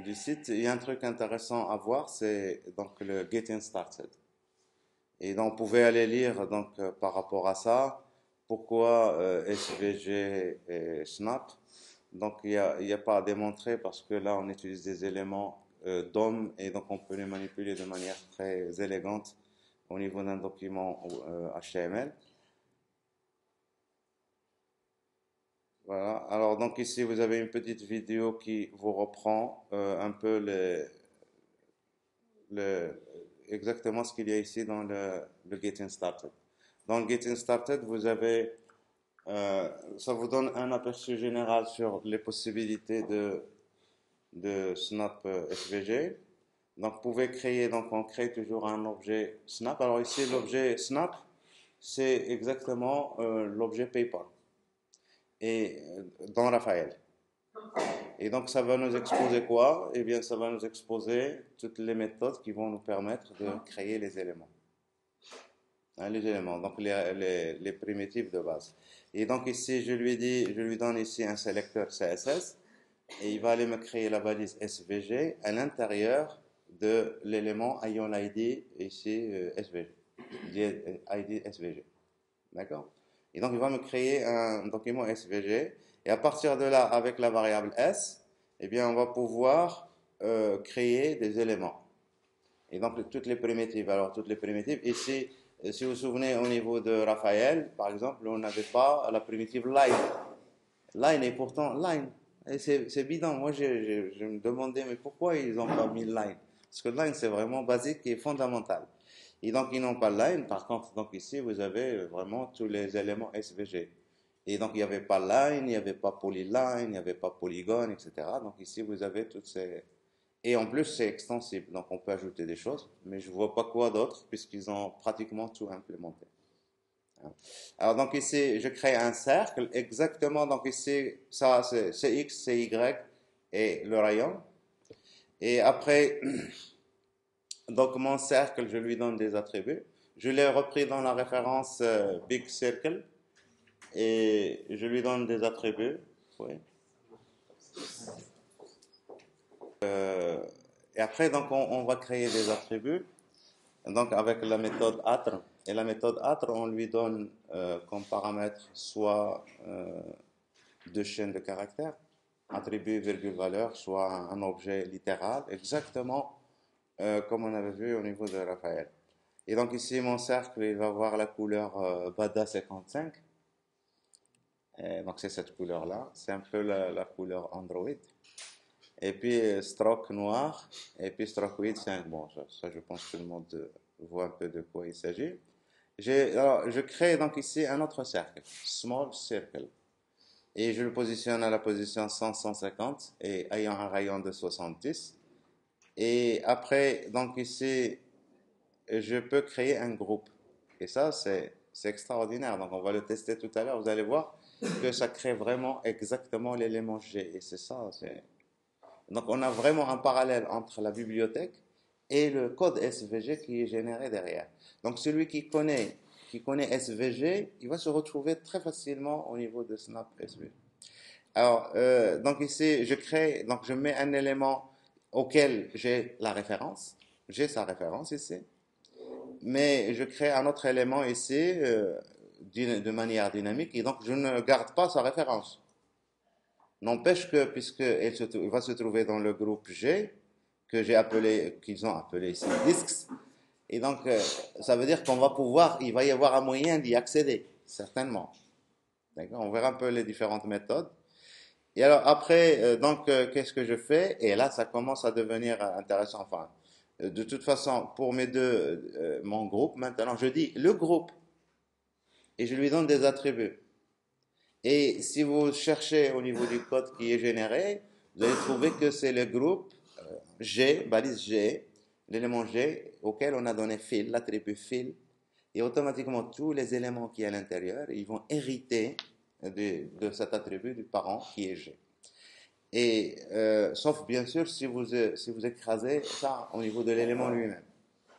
du site, il y a un truc intéressant à voir, c'est donc le Getting Started. Et donc, vous pouvez aller lire donc par rapport à ça, pourquoi SVG et Snap. Donc, il y a pas à démontrer parce que là, on utilise des éléments DOM et donc on peut les manipuler de manière très élégante au niveau d'un document HTML. Voilà. Alors, donc ici, vous avez une petite vidéo qui vous reprend un peu le- exactement ce qu'il y a ici dans le Getting Started. Dans le Getting Started, vous avez, ça vous donne un aperçu général sur les possibilités de Snap SVG. Donc, vous pouvez créer, donc on crée toujours un objet Snap. Alors ici, l'objet Snap, c'est exactement l'objet PayPal et dans Raphaël. Et donc, ça va nous exposer quoi? Eh bien, ça va nous exposer toutes les méthodes qui vont nous permettre de créer les éléments. Hein, les éléments, donc les primitives de base. Et donc ici, je lui donne ici un sélecteur CSS et il va aller me créer la valise SVG à l'intérieur de l'élément ayant l'ID ici SVG, ID SVG. D'accord? Et donc il va me créer un document SVG et à partir de là, avec la variable S, eh bien on va pouvoir créer des éléments. Et donc toutes les primitives. Alors toutes les primitives, ici, si vous vous souvenez au niveau de Raphaël, par exemple, on n'avait pas la primitive line. Line est pourtant line. Et c'est bidon. Moi, je me demandais, mais pourquoi ils n'ont pas mis line? Parce que line, c'est vraiment basique et fondamental. Et donc, ils n'ont pas line. Par contre, donc ici, vous avez vraiment tous les éléments SVG. Et donc, il n'y avait pas line, il n'y avait pas polyline, il n'y avait pas polygone, etc. Donc, ici, vous avez toutes ces. Et en plus, c'est extensible. Donc, on peut ajouter des choses. Mais je ne vois pas quoi d'autre, puisqu'ils ont pratiquement tout implémenté. Alors, donc ici, je crée un cercle, exactement, donc ici, ça, c'est X, c'est Y, et le rayon. Et après, donc mon cercle, je lui donne des attributs. Je l'ai repris dans la référence Big Circle, et je lui donne des attributs. Oui. Et après, donc, on va créer des attributs, donc avec la méthode atr. Et la méthode atr, on lui donne comme paramètre soit deux chaînes de caractères, attribut, virgule, valeur, soit un objet littéral, exactement comme on avait vu au niveau de Raphaël. Et donc ici, mon cercle, il va avoir la couleur Bada 55. Et donc c'est cette couleur-là. C'est un peu la couleur Android. Et puis stroke noir. Et puis stroke 8, 5. Bon, ça, je pense que tout le monde voit un peu de quoi il s'agit. Alors, je crée donc ici un autre cercle, small circle. Et je le positionne à la position 100-150 et ayant un rayon de 70. Et après, donc ici, je peux créer un groupe. Et ça, c'est extraordinaire. Donc, on va le tester tout à l'heure. Vous allez voir que ça crée vraiment exactement l'élément G. Et c'est ça. Donc, on a vraiment un parallèle entre la bibliothèque et le code SVG qui est généré derrière. Donc, celui qui connaît SVG, il va se retrouver très facilement au niveau de Snap SVG. Alors, donc ici, donc je mets un élément auquel j'ai la référence. J'ai sa référence ici. Mais je crée un autre élément ici de manière dynamique et donc je ne garde pas sa référence. N'empêche que, il va se trouver dans le groupe G, qu'ils ont appelé ici disks, et donc ça veut dire il va y avoir un moyen d'y accéder, certainement. D'accord? On verra un peu les différentes méthodes. Et alors après, qu'est-ce que je fais? Et là, ça commence à devenir intéressant. Enfin, de toute façon, pour mon groupe, maintenant, je dis le groupe et je lui donne des attributs. Et si vous cherchez au niveau du code qui est généré, vous allez trouver que c'est le groupe G, balise G, l'élément G auquel on a donné fil, l'attribut fil, et automatiquement tous les éléments qui sont à l'intérieur, ils vont hériter de cet attribut du parent qui est G. Et sauf bien sûr si vous écrasez ça au niveau de l'élément lui-même.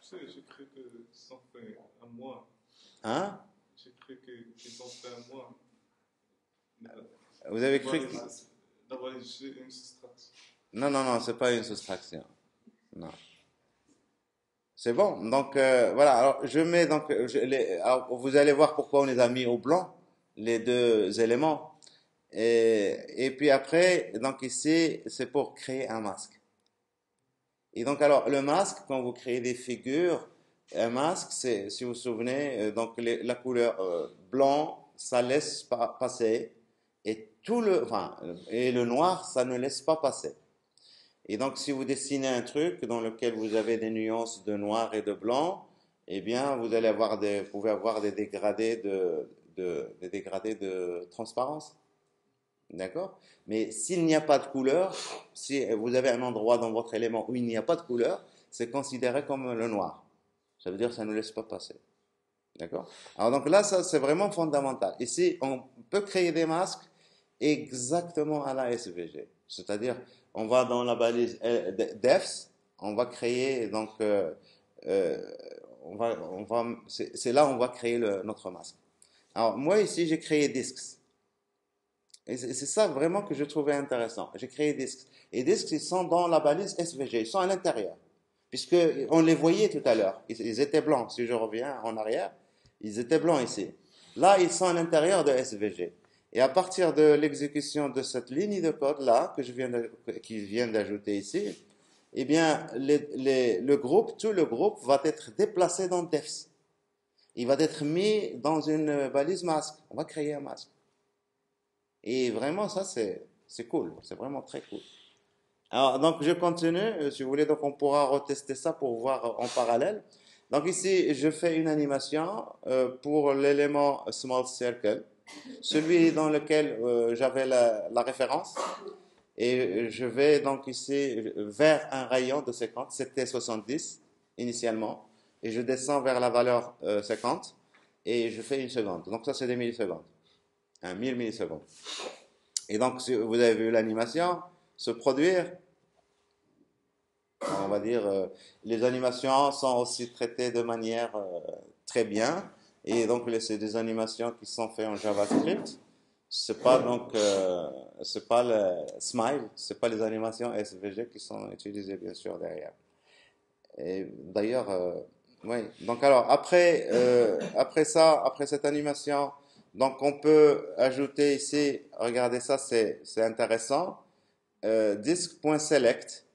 J'ai cru que ça fait un mois. Hein? J'ai cru qu'ils ont fait un mois. Vous avez cru d'avoir une soustraction. Non, non, non, c'est pas une soustraction. Non. C'est bon. Donc, voilà. Alors, je mets donc, alors, vous allez voir pourquoi on les a mis au blanc, les deux éléments. Et puis après, donc ici, c'est pour créer un masque. Et donc, alors, le masque, quand vous créez des figures, un masque, c'est, si vous vous souvenez, donc la couleur blanc, ça laisse pas passer, et enfin, et le noir, ça ne laisse pas passer. Et donc, si vous dessinez un truc dans lequel vous avez des nuances de noir et de blanc, eh bien, vous pouvez avoir des dégradés de transparence. D'accord? Mais s'il n'y a pas de couleur, si vous avez un endroit dans votre élément où il n'y a pas de couleur, c'est considéré comme le noir. Ça veut dire que ça ne laisse pas passer. D'accord? Alors donc là, ça c'est vraiment fondamental. Ici, on peut créer des masques exactement à la SVG. C'est-à-dire, on va dans la balise defs, on va créer donc euh, c'est là où on va créer notre masque. Alors moi ici, j'ai créé disks. Et c'est ça vraiment que je trouvais intéressant. J'ai créé disks. Et disks, ils sont dans la balise SVG, ils sont à l'intérieur. Puisque on les voyait tout à l'heure. Ils étaient blancs. Si je reviens en arrière, ils étaient blancs ici. Là, ils sont à l'intérieur de SVG. Et à partir de l'exécution de cette ligne de code là qui vient d'ajouter ici, eh bien, tout le groupe va être déplacé dans defs. Il va être mis dans une balise masque. On va créer un masque. Et vraiment, ça, c'est cool. C'est vraiment très cool. Alors, donc, je continue. Si vous voulez, donc, on pourra retester ça pour voir en parallèle. Donc, ici, je fais une animation pour l'élément Small Circle, celui dans lequel j'avais la référence. Et je vais donc ici vers un rayon de 50. C'était 70 initialement. Et je descends vers la valeur 50. Et je fais une seconde. Donc, ça, c'est des millisecondes. 1000 millisecondes. Et donc, si vous avez vu l'animation se produire, on va dire, les animations sont aussi traitées de manière très bien. Et donc, c'est des animations qui sont faites en JavaScript. C'est pas donc, c'est pas le Smile, c'est pas les animations SVG qui sont utilisées bien sûr derrière. Et d'ailleurs, oui. Donc alors après ça, après cette animation, donc on peut ajouter ici, regardez ça, c'est intéressant, disc.select,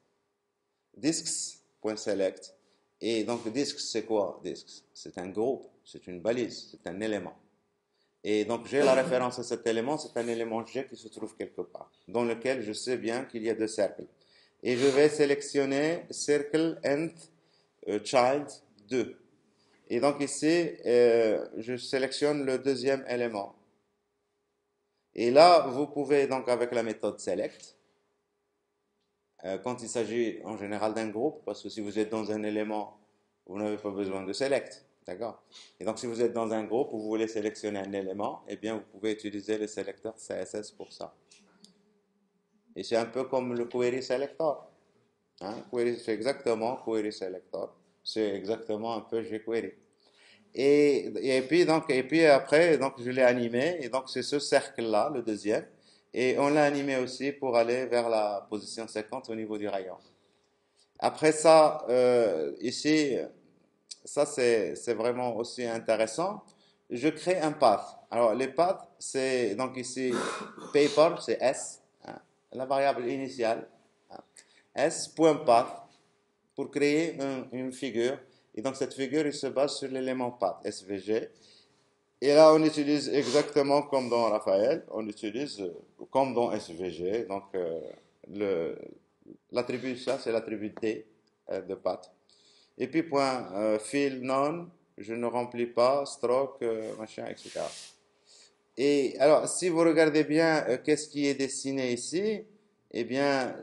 discs.select. Et donc discs c'est quoi? Discs, c'est un groupe, c'est une balise, c'est un élément. Et donc j'ai la référence à cet élément, c'est un élément G qui se trouve quelque part, dans lequel je sais bien qu'il y a deux cercles. Et je vais sélectionner circle nth child 2. Et donc ici, je sélectionne le deuxième élément. Et là, vous pouvez donc avec la méthode select, quand il s'agit en général d'un groupe, parce que si vous êtes dans un élément, vous n'avez pas besoin de select, d'accord? Et donc si vous êtes dans un groupe où vous voulez sélectionner un élément, eh bien vous pouvez utiliser le sélecteur CSS pour ça. Et c'est un peu comme le query selector. Hein? C'est exactement query selector. C'est exactement un peu jQuery. Et puis après, donc je l'ai animé, et donc c'est ce cercle-là, le deuxième, et on l'a animé aussi pour aller vers la position 50 au niveau du rayon. Après ça, ici, ça c'est vraiment aussi intéressant. Je crée un path. Alors les paths, c'est donc ici paper, c'est S, hein, la variable initiale, hein, S.path pour créer une figure. Et donc cette figure, il se base sur l'élément path, SVG. Et là, on utilise exactement comme dans Raphaël, on utilise comme dans SVG. Donc l'attribut, ça c'est l'attribut D de path. Et puis point fill none, je ne remplis pas, stroke, machin, etc. Et alors, si vous regardez bien qu'est-ce qui est dessiné ici, eh bien,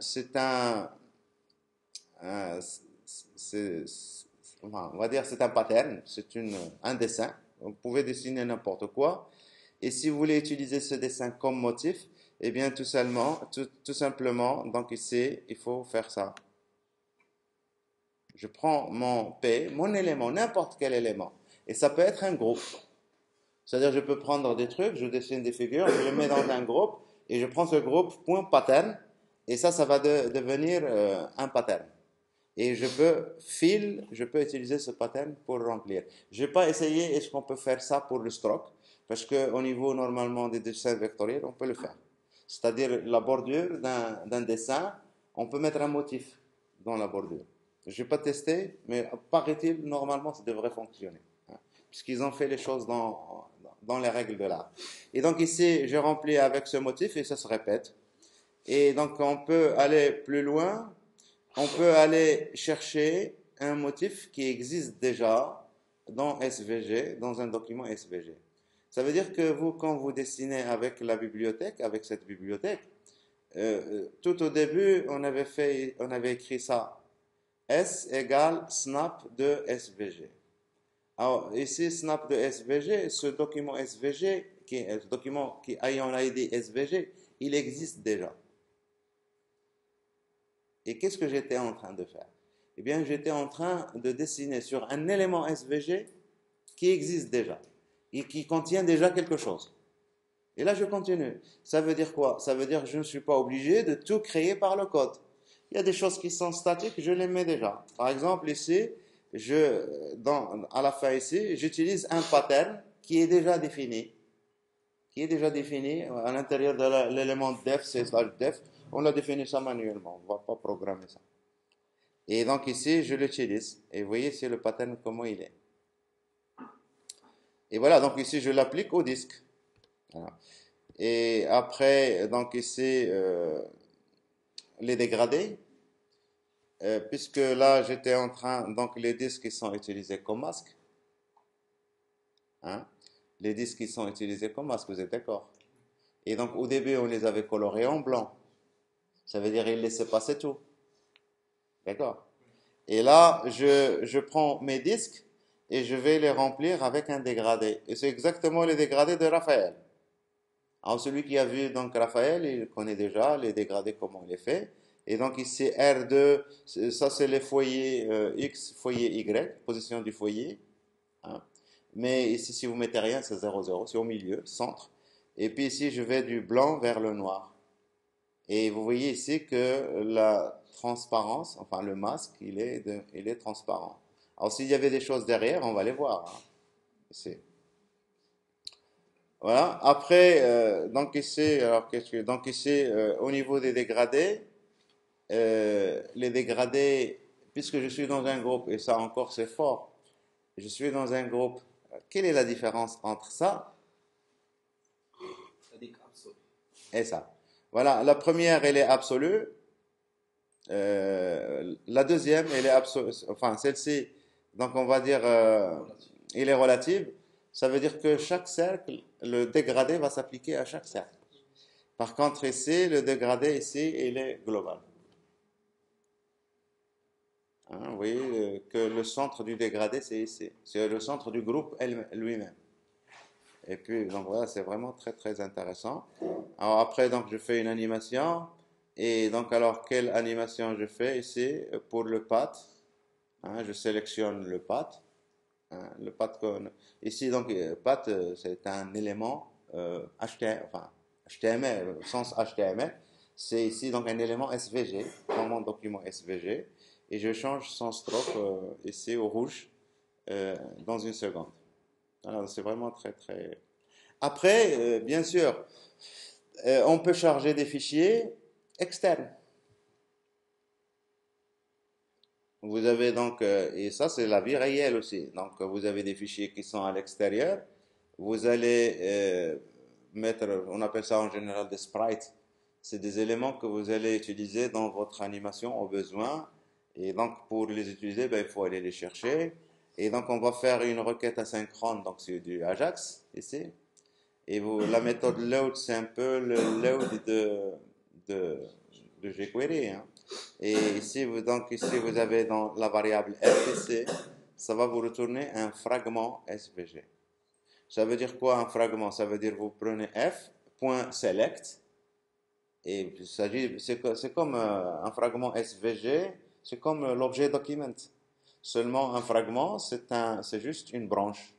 un- c'est, enfin, on va dire c'est un pattern, un dessin. Vous pouvez dessiner n'importe quoi. Et si vous voulez utiliser ce dessin comme motif, eh bien tout simplement, donc ici, il faut faire ça. Je prends mon P, mon élément, n'importe quel élément. Et ça peut être un groupe. C'est-à-dire, je peux prendre des trucs, je dessine des figures, je les mets dans un groupe, et je prends ce groupe, point pattern, Et ça va devenir un pattern. Et je peux utiliser ce pattern pour remplir. Je n'ai pas essayé, est-ce qu'on peut faire ça pour le stroke? Parce qu'au niveau normalement des dessins vectoriels, on peut le faire. C'est-à-dire la bordure d'un dessin, on peut mettre un motif dans la bordure. Je n'ai pas testé, mais paraît-il, normalement, ça devrait fonctionner. Hein, puisqu'ils ont fait les choses dans les règles de l'art. Et donc ici, je remplis avec ce motif et ça se répète. Et donc on peut aller plus loin, on peut aller chercher un motif qui existe déjà dans SVG, dans un document SVG. Ça veut dire que vous, quand vous dessinez avec la bibliothèque, avec cette bibliothèque, tout au début, on avait écrit ça. S égale snap de SVG. Alors, ici, snap de SVG, ce document SVG, ce document qui a un ID SVG, il existe déjà. Et qu'est-ce que j'étais en train de faire? Eh bien, j'étais en train de dessiner sur un élément SVG qui existe déjà et qui contient déjà quelque chose. Et là, je continue. Ça veut dire quoi? Ça veut dire que je ne suis pas obligé de tout créer par le code. Il y a des choses qui sont statiques, je les mets déjà. Par exemple, ici, à la fin ici, j'utilise un pattern qui est déjà défini. Qui est déjà défini à l'intérieur de l'élément def, c/def. On l'a défini ça manuellement. On ne va pas programmer ça. Et donc ici, je l'utilise. Et vous voyez, c'est le pattern comment il est. Et voilà, donc ici, je l'applique au disque. Voilà. Et après, donc ici, les dégradés. Puisque là, j'étais en train, donc les disques qui sont utilisés comme masque. Hein, les disques qui sont utilisés comme masque, vous êtes d'accord? Et donc au début, on les avait colorés en blanc. Ça veut dire qu'ils laissaient passer tout. D'accord? Et là, je prends mes disques et je vais les remplir avec un dégradé. Et c'est exactement le dégradé de Raphaël. Alors celui qui a vu donc Raphaël, il connaît déjà les dégradés, comment il est fait. Et donc ici R2, ça c'est les foyers X, foyer Y, position du foyer. Hein. Mais ici, si vous mettez rien, c'est 0, 0, c'est au milieu, centre. Et puis ici, je vais du blanc vers le noir. Et vous voyez ici que la transparence, enfin le masque, il est transparent. Alors s'il y avait des choses derrière, on va les voir. Hein. Ici. Voilà. Après, donc ici, donc ici, au niveau des dégradés, les dégradés, puisque je suis dans un groupe, et ça encore c'est fort, je suis dans un groupe, quelle est la différence entre ça et ça? Voilà, la première, elle est absolue. La deuxième, elle est absolue. Enfin, celle-ci, donc on va dire, elle est relative. Ça veut dire que chaque cercle, le dégradé va s'appliquer à chaque cercle. Par contre, ici, le dégradé, ici, il est global. Hein, vous voyez que le centre du dégradé, c'est ici. C'est le centre du groupe lui-même. Et puis, donc voilà, c'est vraiment très, très intéressant. Alors après, donc, je fais une animation. Et donc, alors, quelle animation je fais ici pour le path? Hein, je sélectionne le path. Hein, le path ici, donc, path, c'est un élément HTML, enfin, HTML, au sens HTML. C'est ici, donc, un élément SVG, dans mon document SVG. Et je change son stroke ici au rouge dans une seconde. Alors, c'est vraiment très, très... Après, bien sûr, on peut charger des fichiers externes. Vous avez donc, et ça c'est la vie réelle aussi, donc vous avez des fichiers qui sont à l'extérieur, vous allez mettre, on appelle ça en général des sprites, c'est des éléments que vous allez utiliser dans votre animation au besoin, et donc pour les utiliser, ben, il faut aller les chercher, et donc on va faire une requête asynchrone, donc c'est du Ajax ici, et la méthode load, c'est un peu le load de, de jQuery. Hein. Et ici, donc ici, vous avez dans la variable FTC, ça va vous retourner un fragment SVG. Ça veut dire quoi un fragment? Ça veut dire vous prenez f.select et c'est comme un fragment SVG, c'est comme l'objet document. Seulement un fragment, c'est juste une branche.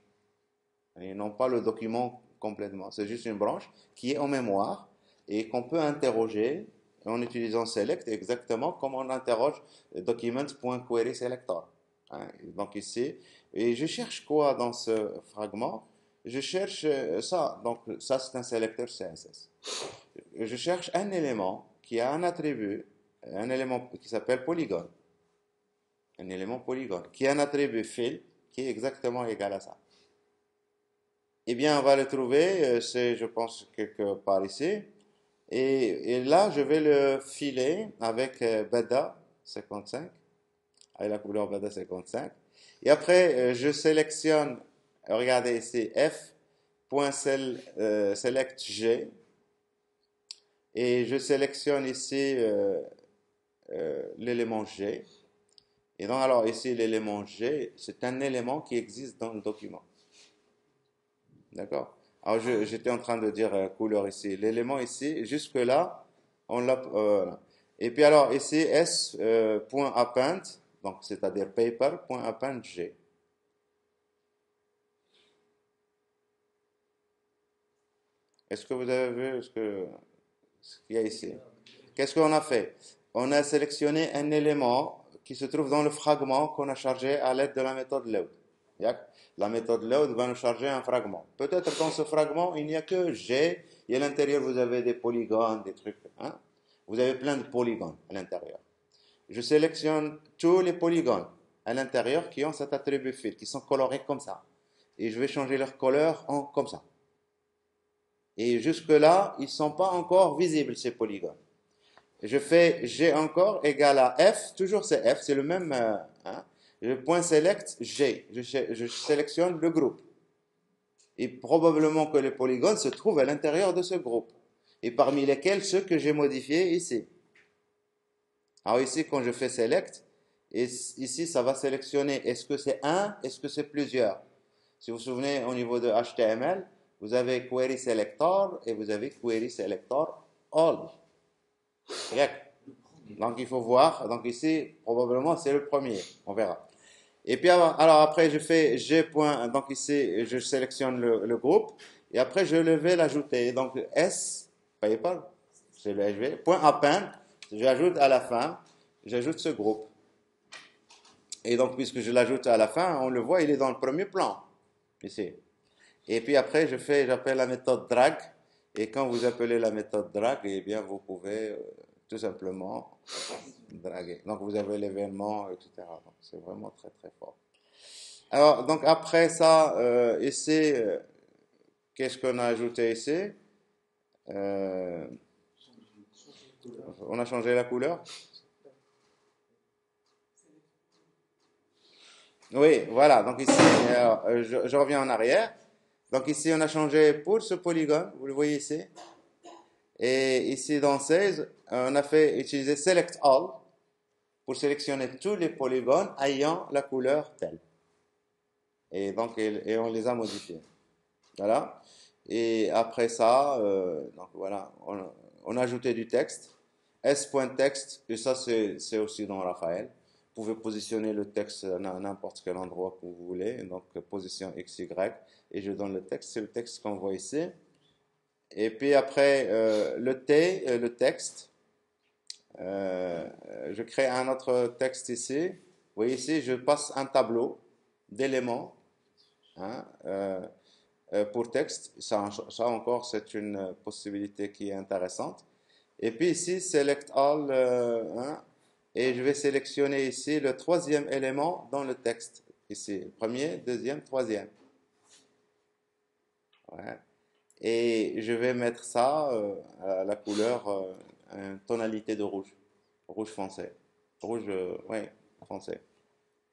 Et non pas le document complètement. C'est juste une branche qui est en mémoire et qu'on peut interroger en utilisant select exactement comme on interroge document.querySelector. Hein. Donc ici, et je cherche quoi dans ce fragment? Je cherche ça. Donc ça, c'est un sélecteur CSS. Je cherche un élément qui a un attribut, un élément qui s'appelle polygone. Un élément polygone, qui a un attribut fill, qui est exactement égal à ça. Eh bien, on va le trouver, c'est, je pense, quelque part ici. Et là, je vais le filer avec Beda 55, avec la couleur Beda 55. Et après, je sélectionne, regardez ici, f.selectG. Et je sélectionne ici l'élément G. Et donc, alors ici, l'élément G, c'est un élément qui existe dans le document. D'accord? Alors, j'étais en train de dire couleur ici. L'élément ici, jusque-là, on l'a. Voilà. Et puis alors, ici, s.append, donc c'est-à-dire paper.append G. Est-ce que vous avez vu ce qu'il y a ici? Qu'est-ce qu'on a fait? On a sélectionné un élément qui se trouve dans le fragment qu'on a chargé à l'aide de la méthode load. La méthode load va nous charger un fragment. Peut-être dans ce fragment, il n'y a que G, et à l'intérieur, vous avez des polygones, des trucs. Hein? Vous avez plein de polygones à l'intérieur. Je sélectionne tous les polygones à l'intérieur qui ont cet attribut fill, qui sont colorés comme ça. Et je vais changer leur couleur en comme ça. Et jusque-là, ils ne sont pas encore visibles, ces polygones. Je fais G encore égal à F, toujours c'est F, c'est le même. Hein, je point select G, je sélectionne le groupe. Et probablement que les polygones se trouvent à l'intérieur de ce groupe. Et parmi lesquels ceux que j'ai modifiés ici. Alors ici, quand je fais select, et ici, ça va sélectionner est-ce que c'est un, est-ce que c'est plusieurs. Si vous vous souvenez, au niveau de HTML, vous avez query selector et vous avez query selector all. Donc il faut voir. Donc ici, probablement, c'est le premier. On verra. Et puis alors après, je fais G. Donc ici, je sélectionne le groupe. Et après, je vais l'ajouter. Donc S, paper, c'est le SV, point append, j'ajoute à la fin, j'ajoute ce groupe. Et donc, puisque je l'ajoute à la fin, on le voit, il est dans le premier plan. Ici. Et puis après, j'appelle la méthode drag. Et quand vous appelez la méthode drag, eh bien, vous pouvez tout simplement draguer. Donc, vous avez l'événement, etc. Donc, c'est vraiment très, très fort. Alors, donc, après ça, ici, qu'est-ce qu'on a ajouté ici? On a changé la couleur? Oui, voilà. Donc, ici, je reviens en arrière. Donc, ici, on a changé pour ce polygone. Vous le voyez ici. Et ici, dans 16, on a fait utiliser Select All pour sélectionner tous les polygones ayant la couleur telle. Et donc, et on les a modifiés. Voilà. Et après ça, donc voilà, on a ajouté du texte. S.text, et ça, c'est aussi dans Raphaël. Vous pouvez positionner le texte à n'importe quel endroit que vous voulez. Donc, position XY. Et je donne le texte. C'est le texte qu'on voit ici. Et puis après, le texte, je crée un autre texte ici. Vous voyez ici, je passe un tableau d'éléments hein, pour texte. Ça encore, c'est une possibilité qui est intéressante. Et puis ici, select all, hein, et je vais sélectionner ici le troisième élément dans le texte. Ici, premier, deuxième, troisième. Ouais. Et je vais mettre ça à la couleur, une tonalité de rouge, rouge foncé, rouge, oui, foncé.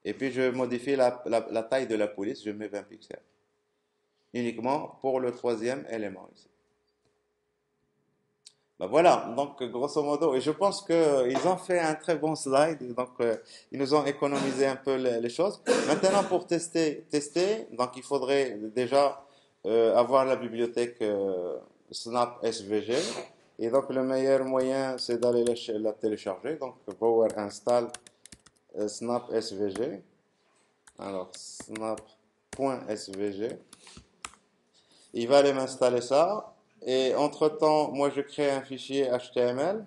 Et puis je modifie la taille de la police, je mets 20 pixels. Uniquement pour le troisième élément ici. Ben voilà, donc grosso modo, et je pense qu'ils ont fait un très bon slide, donc ils nous ont économisé un peu les choses. Maintenant pour tester, donc il faudrait déjà avoir la bibliothèque Snap SVG, et donc le meilleur moyen c'est d'aller la télécharger, donc Power install Snap SVG, alors snap.svg, il va aller m'installer ça. Et entre-temps, moi, je crée un fichier HTML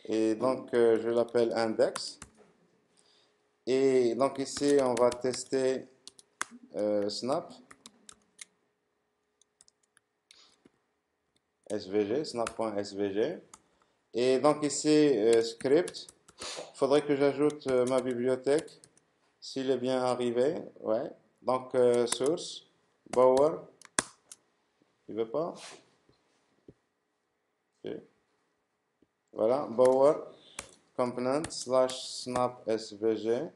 Et donc, je l'appelle index. Et donc ici, on va tester snap, svg, snap.svg. Et donc ici, script. Il faudrait que j'ajoute ma bibliothèque, s'il est bien arrivé. Ouais. Donc, source, Bower. Il veut pas? Ok. Voilà, Bower, component, slash snap svg.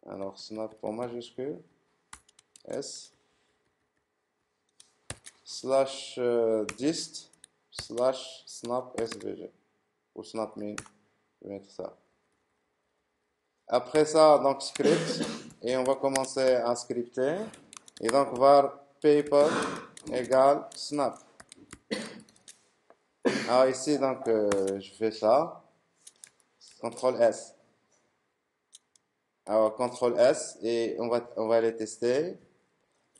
Alors, snap en majuscule, S, slash dist, slash snap svg, ou snap min, je vais mettre ça. Après ça, donc script, et on va commencer à scripter. Et donc, var paper égale snap. Alors ici, donc, je fais ça, CTRL S. Alors, CTRL S, et on va les tester.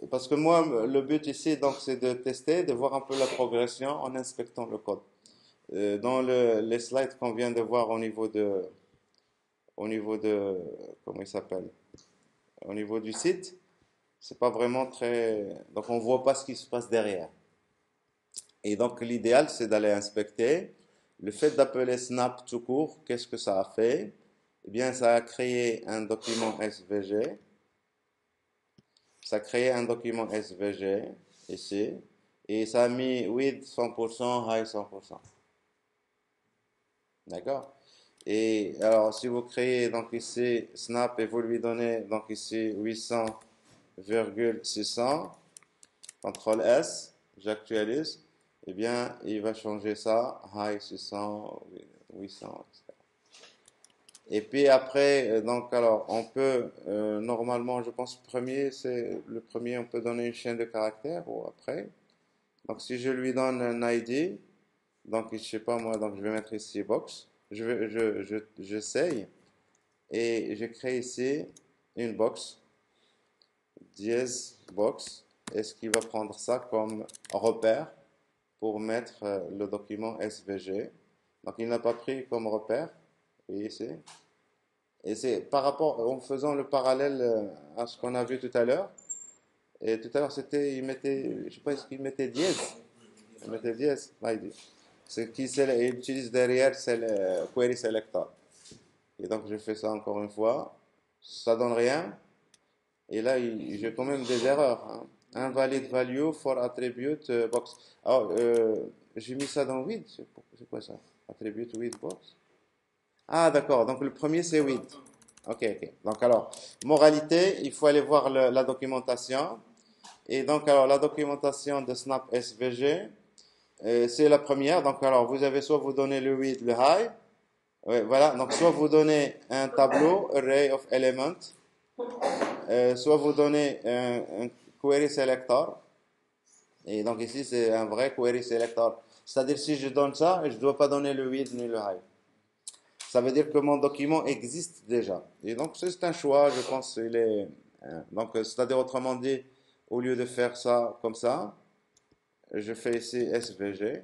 Parce que moi, le but ici, donc, c'est de tester, de voir un peu la progression en inspectant le code. Dans les slides qu'on vient de voir comment il s'appelle? Au niveau du site, c'est pas vraiment très, donc on voit pas ce qui se passe derrière. Et donc, l'idéal, c'est d'aller inspecter. Le fait d'appeler snap tout court, qu'est-ce que ça a fait? Eh bien, ça a créé un document SVG. Ça a créé un document SVG ici. Et ça a mis width 100%, height 100%. D'accord? Et alors, si vous créez donc ici snap et vous lui donnez donc ici 800,600, CTRL S, j'actualise, eh bien, il va changer ça, high 600, 800, etc. Et puis après, donc alors, on peut, normalement, je pense le premier, on peut donner une chaîne de caractères ou après. Donc si je lui donne un ID, donc je sais pas moi, donc je vais mettre ici box, j'essaye et je crée ici une box, dièse box, et ce qui va prendre ça comme repère pour mettre le document SVG. Donc il n'a pas pris comme repère, vous voyez ici. Et c'est par rapport, en faisant le parallèle à ce qu'on a vu tout à l'heure. Et tout à l'heure, il mettait, je sais pas, est-ce qu'il mettait dièse? Il mettait dièse, là, il dit. Ce qu'il utilise derrière, c'est le query selector. Et donc, je fais ça encore une fois. Ça donne rien. Et là, j'ai quand même des erreurs. Hein. Invalid value for attribute box. Alors, j'ai mis ça dans with. C'est quoi ça? Attribute with box. Ah, d'accord. Donc, le premier, c'est with. Ok, ok. Donc, alors, moralité, il faut aller voir la documentation. Et donc, alors, la documentation de Snap SVG, c'est la première. Donc, alors, vous avez soit vous donnez le with, le high. Ouais, voilà. Donc, soit vous donnez un tableau, array of elements. Soit vous donnez un query selector. Et donc, ici, c'est un vrai query selector. C'est-à-dire, si je donne ça, je ne dois pas donner le with ni le high. Ça veut dire que mon document existe déjà. Et donc, c'est un choix, je pense. Donc, c'est-à-dire, autrement dit, au lieu de faire ça comme ça, je fais ici SVG.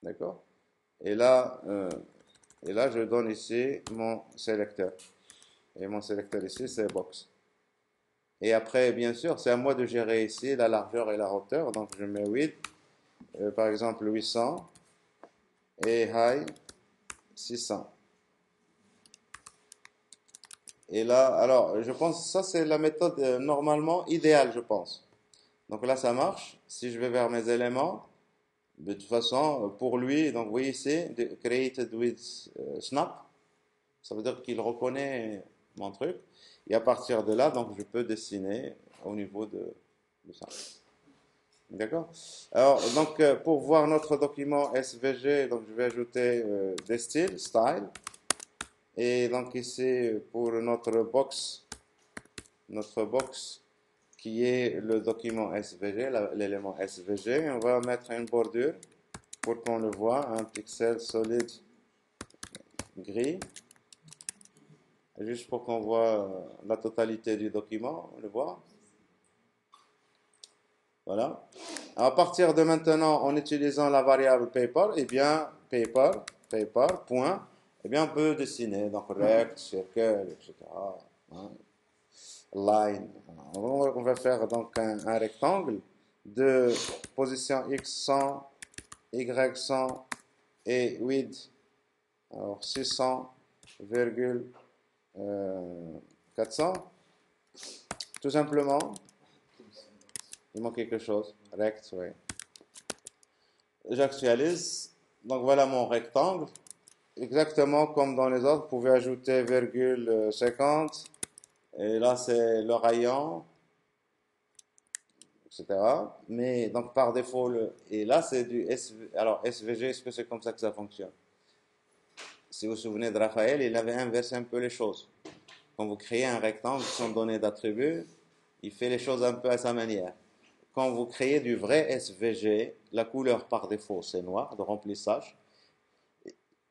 D'accord? Et là, je donne ici mon sélecteur. Et mon sélecteur ici, c'est box. Et après, bien sûr, c'est à moi de gérer ici la largeur et la hauteur. Donc, je mets 8, par exemple 800, et high 600. Et là, alors, je pense que ça, c'est la méthode normalement idéale, je pense. Donc là, ça marche. Si je vais vers mes éléments, de toute façon, pour lui, donc vous voyez ici, created with snap, ça veut dire qu'il reconnaît mon truc. Et à partir de là, donc je peux dessiner au niveau de ça. D'accord? Alors, donc, pour voir notre document SVG, donc je vais ajouter des styles, style. Et donc ici, pour notre box qui est le document SVG, l'élément SVG, on va mettre une bordure pour qu'on le voit, un pixel solide gris, juste pour qu'on voit la totalité du document, on le voit. Voilà. À partir de maintenant, en utilisant la variable paper, eh bien, paper, fait par point, eh bien, on peut dessiner, donc rect, circle, etc. hein, Line. On va faire donc un rectangle de position x 100, y 100 et width, alors 600,400. Tout simplement, il manque quelque chose. Rect, oui. J'actualise. Donc voilà mon rectangle. Exactement comme dans les autres, vous pouvez ajouter virgule 50. Et là, c'est le rayon, etc. Mais donc par défaut, et là, c'est du alors SVG, est-ce que c'est comme ça que ça fonctionne? Si vous vous souvenez de Raphaël, il avait inversé un peu les choses. Quand vous créez un rectangle sans donner d'attribut, il fait les choses un peu à sa manière. Quand vous créez du vrai SVG, la couleur par défaut, c'est noir, de remplissage.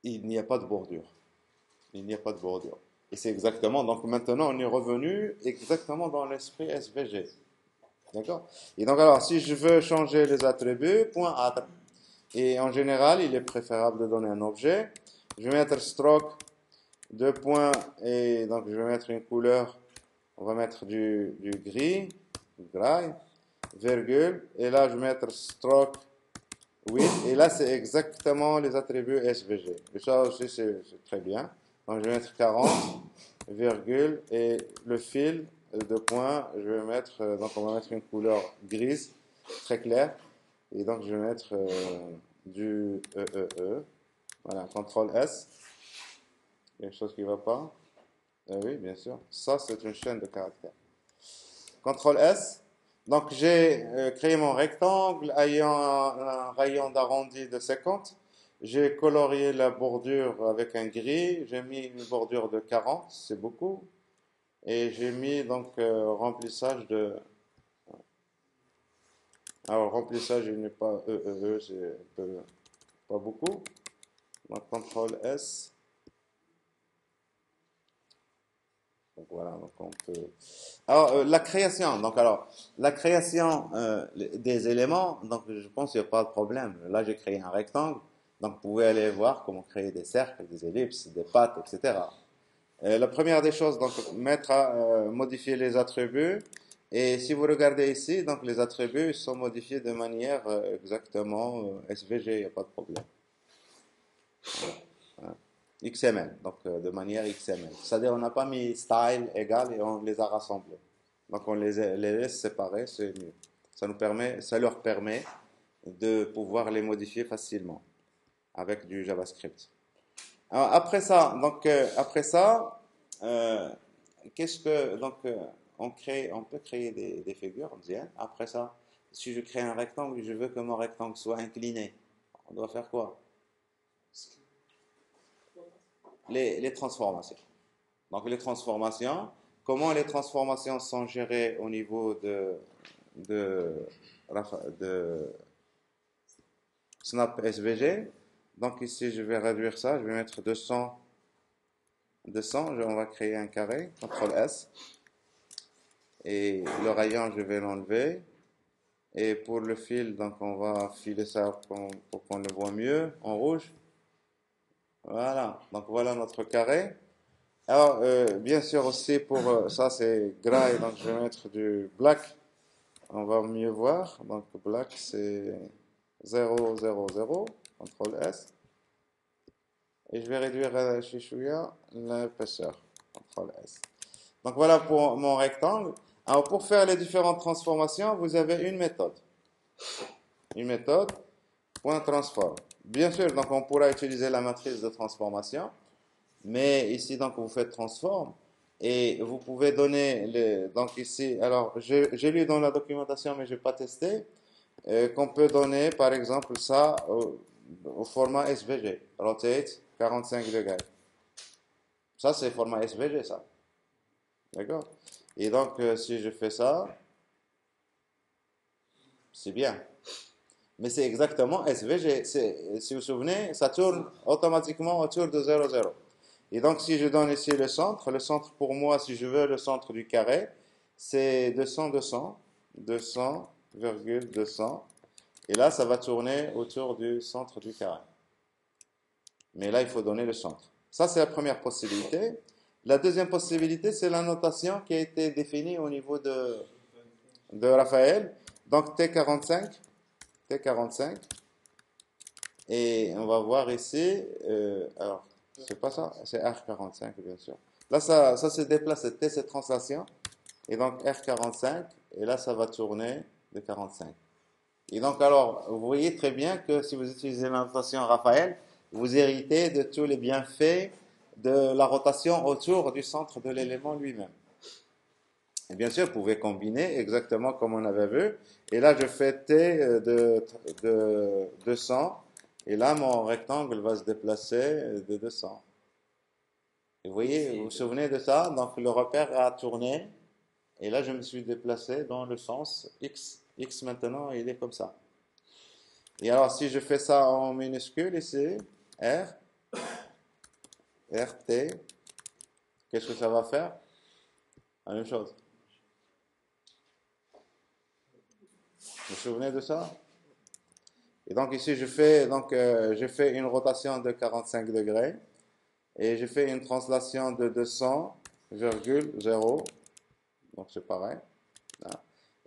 Il n'y a pas de bordure. Il n'y a pas de bordure. Et c'est exactement, donc maintenant on est revenu exactement dans l'esprit SVG. D'accord? Et donc alors, si je veux changer les attributs, point attribut. Et en général, il est préférable de donner un objet. Je vais mettre stroke, deux points, et donc je vais mettre une couleur, on va mettre du gris, du gray, virgule, et là je vais mettre stroke width, et là c'est exactement les attributs SVG. Et ça aussi c'est très bien. Donc je vais mettre 40, virgule, et le fil de points, je vais mettre, donc on va mettre une couleur grise, très claire, et donc je vais mettre du E. Voilà, CTRL S. Quelque chose qui ne va pas. Oui, bien sûr. Ça, c'est une chaîne de caractères. CTRL S. Donc, j'ai créé mon rectangle ayant un rayon d'arrondi de 50. J'ai colorié la bordure avec un gris. J'ai mis une bordure de 40, c'est beaucoup. Et j'ai mis donc remplissage de. Alors, remplissage, il n'est pas c'est pas beaucoup. Donc, CTRL S. Donc voilà, donc on peut. Alors la création, la création des éléments, donc je pense qu'il n'y a pas de problème. Là j'ai créé un rectangle, donc vous pouvez aller voir comment créer des cercles, des ellipses, des pattes, etc. La première des choses, donc mettre à modifier les attributs. Et si vous regardez ici, donc les attributs sont modifiés de manière exactement SVG, il n'y a pas de problème. Voilà. XML, donc de manière XML. C'est-à-dire on n'a pas mis style égal et on les a rassemblés. Donc on les laisse séparer, c'est mieux. Ça leur permet de pouvoir les modifier facilement avec du JavaScript. Alors, après ça, euh, qu'est-ce que donc on peut créer des figures, bien. Après ça, si je crée un rectangle, je veux que mon rectangle soit incliné. On doit faire quoi? Les transformations. Donc les transformations, comment les transformations sont gérées au niveau de, de Snap SVG. Donc ici, je vais réduire ça, je vais mettre 200, on va créer un carré, CTRL S. Et le rayon, je vais l'enlever. Et pour le fil, donc on va filer ça pour qu'on le voit mieux en rouge. Voilà, donc voilà notre carré. Alors, bien sûr aussi pour ça c'est gray, donc je vais mettre du black, on va mieux voir. Donc black c'est 0, 0, 0, CTRL S. Et je vais réduire chichouya l'épaisseur, CTRL S. Donc voilà pour mon rectangle. Alors pour faire les différentes transformations, vous avez une méthode. Une méthode, point transform. Bien sûr, donc on pourra utiliser la matrice de transformation. Mais ici, donc, vous faites transform et vous pouvez donner donc ici, alors j'ai lu dans la documentation, mais je n'ai pas testé, qu'on peut donner par exemple ça au format SVG, rotate 45 degrés. Ça, c'est format SVG, ça. D'accord? Et donc, si je fais ça, c'est bien. Mais c'est exactement SVG. Si vous vous souvenez, ça tourne automatiquement autour de 0, 0. Et donc, si je donne ici le centre pour moi, si je veux le centre du carré, c'est 200, 200, 200,200. Et là, ça va tourner autour du centre du carré. Mais là, il faut donner le centre. Ça, c'est la première possibilité. La deuxième possibilité, c'est la notation qui a été définie au niveau de Raphaël. Donc, T45. Et on va voir ici, alors, c'est pas ça, c'est R45, bien sûr. Là, ça se déplace, T, c'est translation. Et donc, R45, et là, ça va tourner de 45. Et donc, alors, vous voyez très bien que si vous utilisez la notation Raphaël, vous héritez de tous les bienfaits de la rotation autour du centre de l'élément lui-même. Et bien sûr, vous pouvez combiner exactement comme on avait vu. Et là, je fais T de 200. Et là, mon rectangle va se déplacer de 200. Et vous voyez, vous vous souvenez de ça? Donc, le repère a tourné. Et là, je me suis déplacé dans le sens X. X maintenant, il est comme ça. Et alors, si je fais ça en minuscule ici, R, RT, qu'est-ce que ça va faire? La même chose. Vous vous souvenez de ça? Et donc ici, je fais une rotation de 45 degrés et je fais une translation de 200,0. Donc c'est pareil.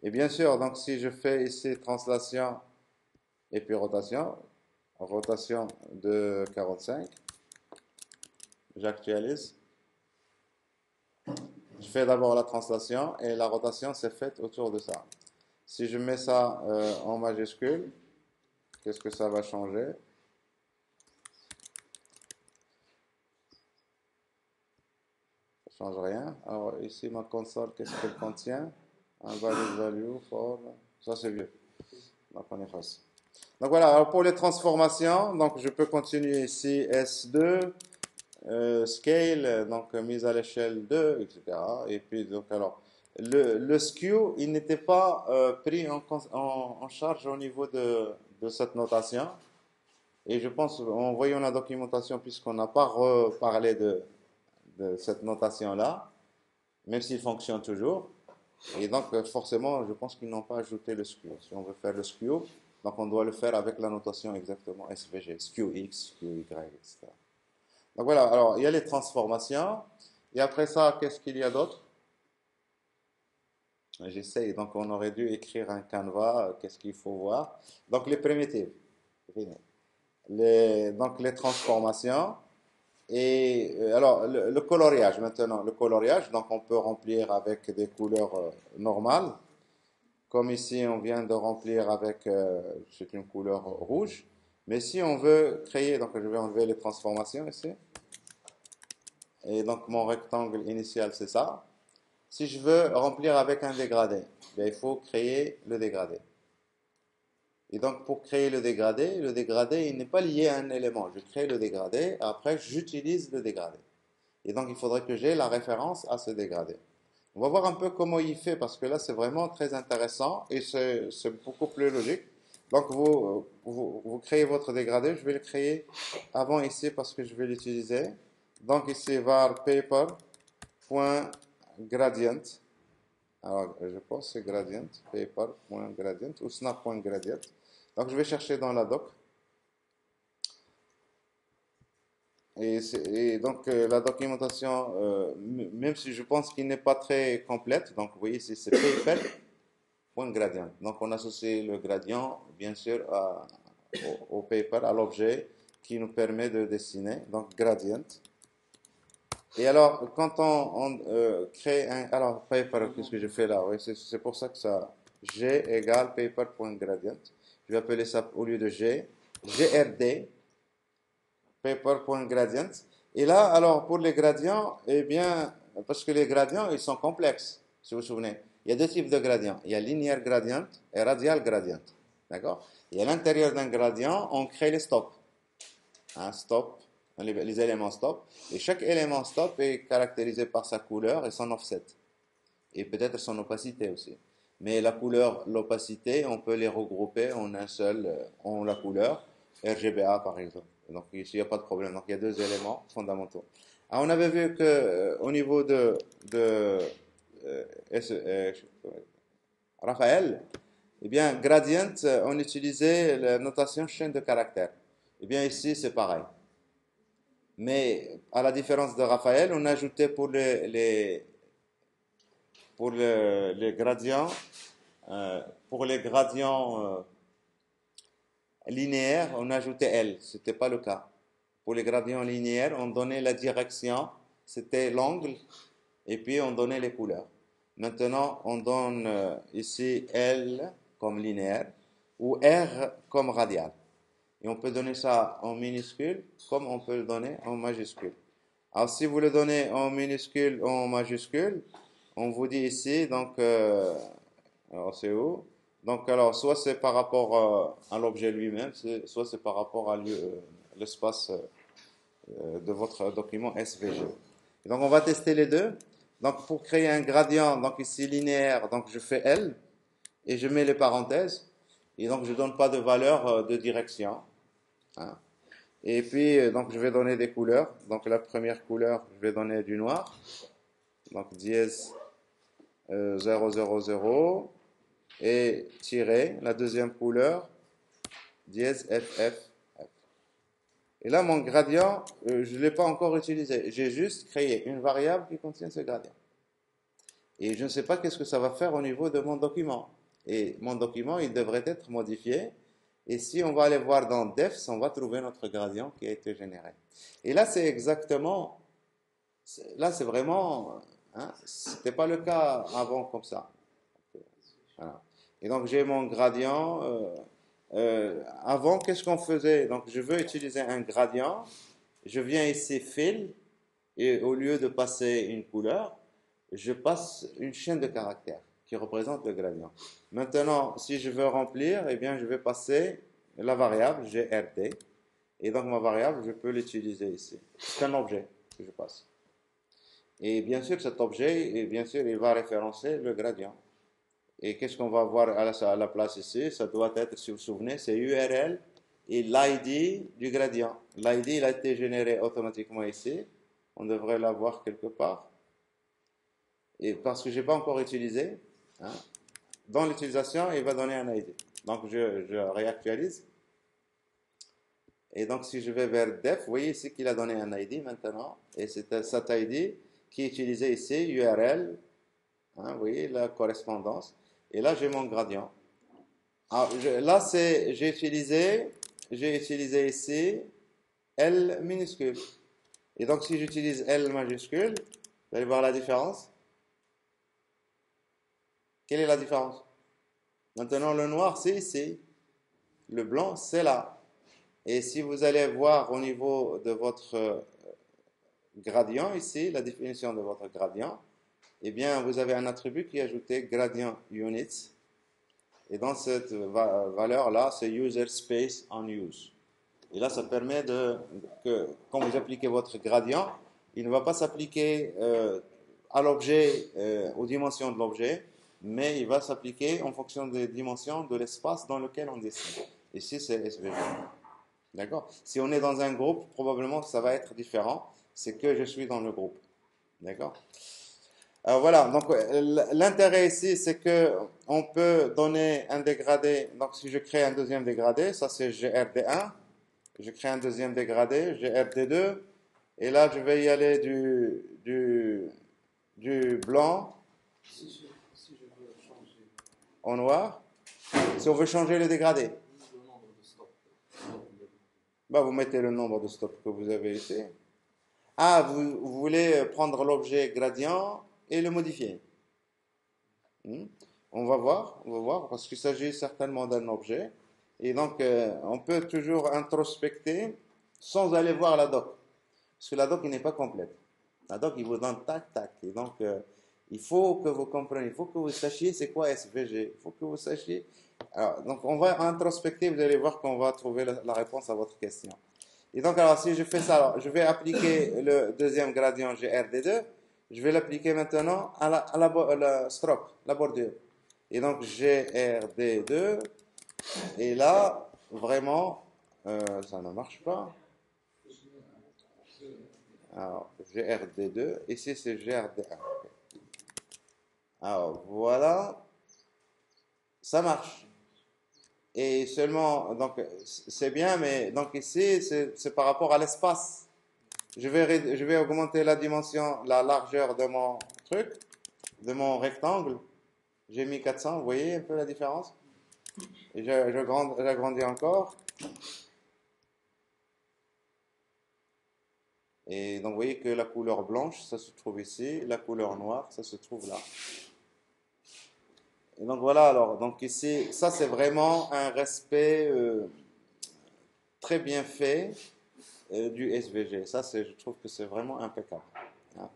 Et bien sûr, donc si je fais ici translation et puis rotation de 45, j'actualise. Je fais d'abord la translation et la rotation s'est faite autour de ça. Si je mets ça en majuscule, qu'est-ce que ça va changer? Ça ne change rien. Alors ici, ma console, qu'est-ce qu'elle contient? Un value for... Ça, c'est vieux. Donc on efface. Donc voilà, alors pour les transformations, donc je peux continuer ici S2, scale, donc mise à l'échelle 2, etc. Et puis donc alors, le skew, il n'était pas pris en charge au niveau de cette notation. Et je pense, en voyant la documentation, puisqu'on n'a pas reparlé de cette notation-là, même s'il fonctionne toujours. Et donc, forcément, je pense qu'ils n'ont pas ajouté le skew. Si on veut faire le skew, donc on doit le faire avec la notation exactement SVG, skew X, skew Y, etc. Donc voilà, alors il y a les transformations. Et après ça, qu'est-ce qu'il y a d'autre? J'essaye, donc on aurait dû écrire un canevas, qu'est-ce qu'il faut voir? Donc les primitives, donc les transformations. Et alors, le coloriage maintenant, le coloriage, donc on peut remplir avec des couleurs normales, comme ici on vient de remplir avec, c'est une couleur rouge, mais si on veut créer, donc je vais enlever les transformations ici, et donc mon rectangle initial c'est ça. Si je veux remplir avec un dégradé, bien, il faut créer le dégradé. Et donc, pour créer le dégradé, il n'est pas lié à un élément. Je crée le dégradé, après j'utilise le dégradé. Et donc, il faudrait que j'ai la référence à ce dégradé. On va voir un peu comment il fait, parce que là, c'est vraiment très intéressant et c'est beaucoup plus logique. Donc, vous créez votre dégradé. Je vais le créer avant ici parce que je vais l'utiliser. Donc, ici, var paper.gradient. Alors, je pense que c'est gradient, paper.gradient ou snap.gradient. Donc, je vais chercher dans la doc. Et donc, la documentation, même si je pense qu'il n'est pas très complète, donc vous voyez, c'est paper.gradient. Donc, on associe le gradient, bien sûr, au paper, à l'objet qui nous permet de dessiner. Donc, gradient. Et alors, quand on crée un... Alors, paper, qu'est-ce que je fais là? Oui, c'est pour ça que ça... G égale paper.gradient. Je vais appeler ça, au lieu de G, GRD, paper.gradient. Et là, alors, pour les gradients, eh bien, parce que les gradients, ils sont complexes, si vous vous souvenez. Il y a deux types de gradients. Il y a linéaire gradient et radial gradient. D'accord? Et à l'intérieur d'un gradient, on crée les stops. Un stop, les éléments stop. Et chaque élément stop est caractérisé par sa couleur et son offset. Et peut-être son opacité aussi. Mais la couleur, l'opacité, on peut les regrouper en un seul, en la couleur, RGBA par exemple. Donc ici, il n'y a pas de problème. Donc il y a deux éléments fondamentaux. Alors, on avait vu que au niveau de Raphaël, eh bien, gradient, on utilisait la notation chaîne de caractères. Eh bien, ici, c'est pareil. Mais à la différence de Raphaël, on a ajouté les gradients, pour les gradients linéaires, on ajoutait L. Ce n'était pas le cas. Pour les gradients linéaires, on donnait la direction, c'était l'angle, et puis on donnait les couleurs. Maintenant, on donne ici L comme linéaire ou R comme radial. Et on peut donner ça en minuscule comme on peut le donner en majuscule. Alors, si vous le donnez en minuscule ou en majuscule, on vous dit ici, donc, alors c'est où? Donc, alors, soit c'est par rapport à l'objet lui-même, soit c'est par rapport à l'espace de votre document SVG. Et donc, on va tester les deux. Donc, pour créer un gradient, donc ici linéaire, donc je fais L et je mets les parenthèses. Et donc, je ne donne pas de valeur de direction. Hein. Et puis, donc, je vais donner des couleurs. Donc, la première couleur, je vais donner du noir. Donc, dièse 0, 0, 0. Et tirer. La deuxième couleur, dièse F, F, F. Et là, mon gradient, je ne l'ai pas encore utilisé. J'ai juste créé une variable qui contient ce gradient. Et je ne sais pas qu'est-ce que ça va faire au niveau de mon document. Et mon document, il devrait être modifié. Et si on va aller voir dans Defs, on va trouver notre gradient qui a été généré. Et là, c'est exactement, là, c'est vraiment, hein, c'était pas le cas avant comme ça. Voilà. Et donc, j'ai mon gradient. Avant, qu'est-ce qu'on faisait? Donc, je veux utiliser un gradient. Je viens ici, Fill, et au lieu de passer une couleur, je passe une chaîne de caractères qui représente le gradient. Maintenant, si je veux remplir, eh bien, je vais passer la variable GRD. Et donc, ma variable, je peux l'utiliser ici. C'est un objet que je passe. Et bien sûr, cet objet, et bien sûr, il va référencer le gradient. Et qu'est-ce qu'on va voir à la place ici? Ça doit être, si vous vous souvenez, c'est URL et l'ID du gradient. L'ID, il a été généré automatiquement ici. On devrait l'avoir quelque part. Et parce que je n'ai pas encore utilisé, hein, dans l'utilisation, il va donner un ID. Donc, je réactualise. Et donc, si je vais vers def, vous voyez ici qu'il a donné un ID maintenant. Et c'est cet ID qui est utilisé ici, URL. Hein, vous voyez la correspondance. Et là, j'ai mon gradient. Alors, là, j'ai utilisé ici L minuscule. Et donc, si j'utilise L majuscule, vous allez voir la différence. Quelle est la différence? Maintenant, le noir, c'est ici. Le blanc, c'est là. Et si vous allez voir au niveau de votre gradient ici, la définition de votre gradient, eh bien, vous avez un attribut qui est ajouté gradient units. Et dans cette valeur-là, c'est user space on use. Et là, ça permet que quand vous appliquez votre gradient, il ne va pas s'appliquer à l'objet, aux dimensions de l'objet, mais il va s'appliquer en fonction des dimensions de l'espace dans lequel on dessine. Ici, c'est SVG. D'accord? Si on est dans un groupe, probablement ça va être différent. C'est que je suis dans le groupe. D'accord? Alors voilà, donc l'intérêt ici, c'est que on peut donner un dégradé. Donc si je crée un deuxième dégradé, ça c'est GRD1. Je crée un deuxième dégradé, GRD2. Et là, je vais y aller du blanc Si je veux changer au noir. Si on veut changer le dégradé, le nombre de stops, bah, vous mettez le nombre de stops que vous avez ici. Ah, vous voulez prendre l'objet gradient et le modifier. On va voir, parce qu'il s'agit certainement d'un objet. Et donc, on peut toujours introspecter sans aller voir la doc. Parce que la doc, il n'est pas complète. La doc, il vous donne tac, tac. Et donc, il faut que vous compreniez, il faut que vous sachiez c'est quoi SVG. Il faut que vous sachiez. Alors, donc, on va introspecter, vous allez voir qu'on va trouver la réponse à votre question. Et donc, alors, si je fais ça, alors, je vais appliquer le deuxième gradient GRD2. Je vais l'appliquer maintenant à la stroke, la bordure. Et donc, GRD2. Et là, vraiment, ça ne marche pas. Alors, GRD2. Ici, c'est GRD1. Alors, voilà. Ça marche. Et seulement, donc, c'est bien, mais donc ici, c'est par rapport à l'espace. je vais augmenter la dimension, la largeur de mon truc, de mon rectangle. J'ai mis 400, vous voyez un peu la différence? Et j'agrandis encore. Et donc, vous voyez que la couleur blanche, ça se trouve ici. La couleur noire, ça se trouve là. Et donc, voilà, alors, donc ici, ça, c'est vraiment un respect très bien fait du SVG. Ça, je trouve que c'est vraiment impeccable. Hein.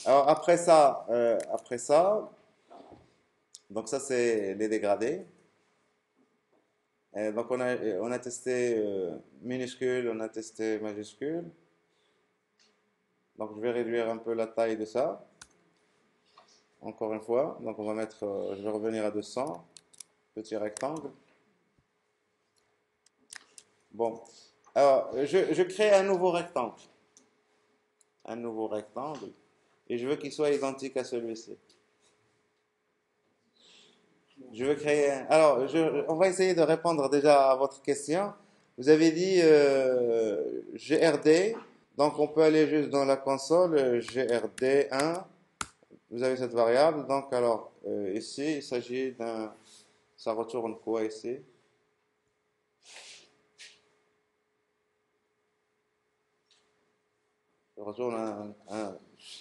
Alors, après ça, donc ça, c'est les dégradés. Donc, on a testé minuscule, on a testé majuscule. Donc, je vais réduire un peu la taille de ça. Encore une fois. Donc, on va mettre, je vais revenir à 200. Petit rectangle. Bon. Alors, je crée un nouveau rectangle. Un nouveau rectangle. Et je veux qu'il soit identique à celui-ci. Je veux créer un... Alors, on va essayer de répondre déjà à votre question. Vous avez dit GRD. Donc, on peut aller juste dans la console, GRD1. Vous avez cette variable. Donc, alors, ici, il s'agit d'un... Ça retourne quoi ici? Ça retourne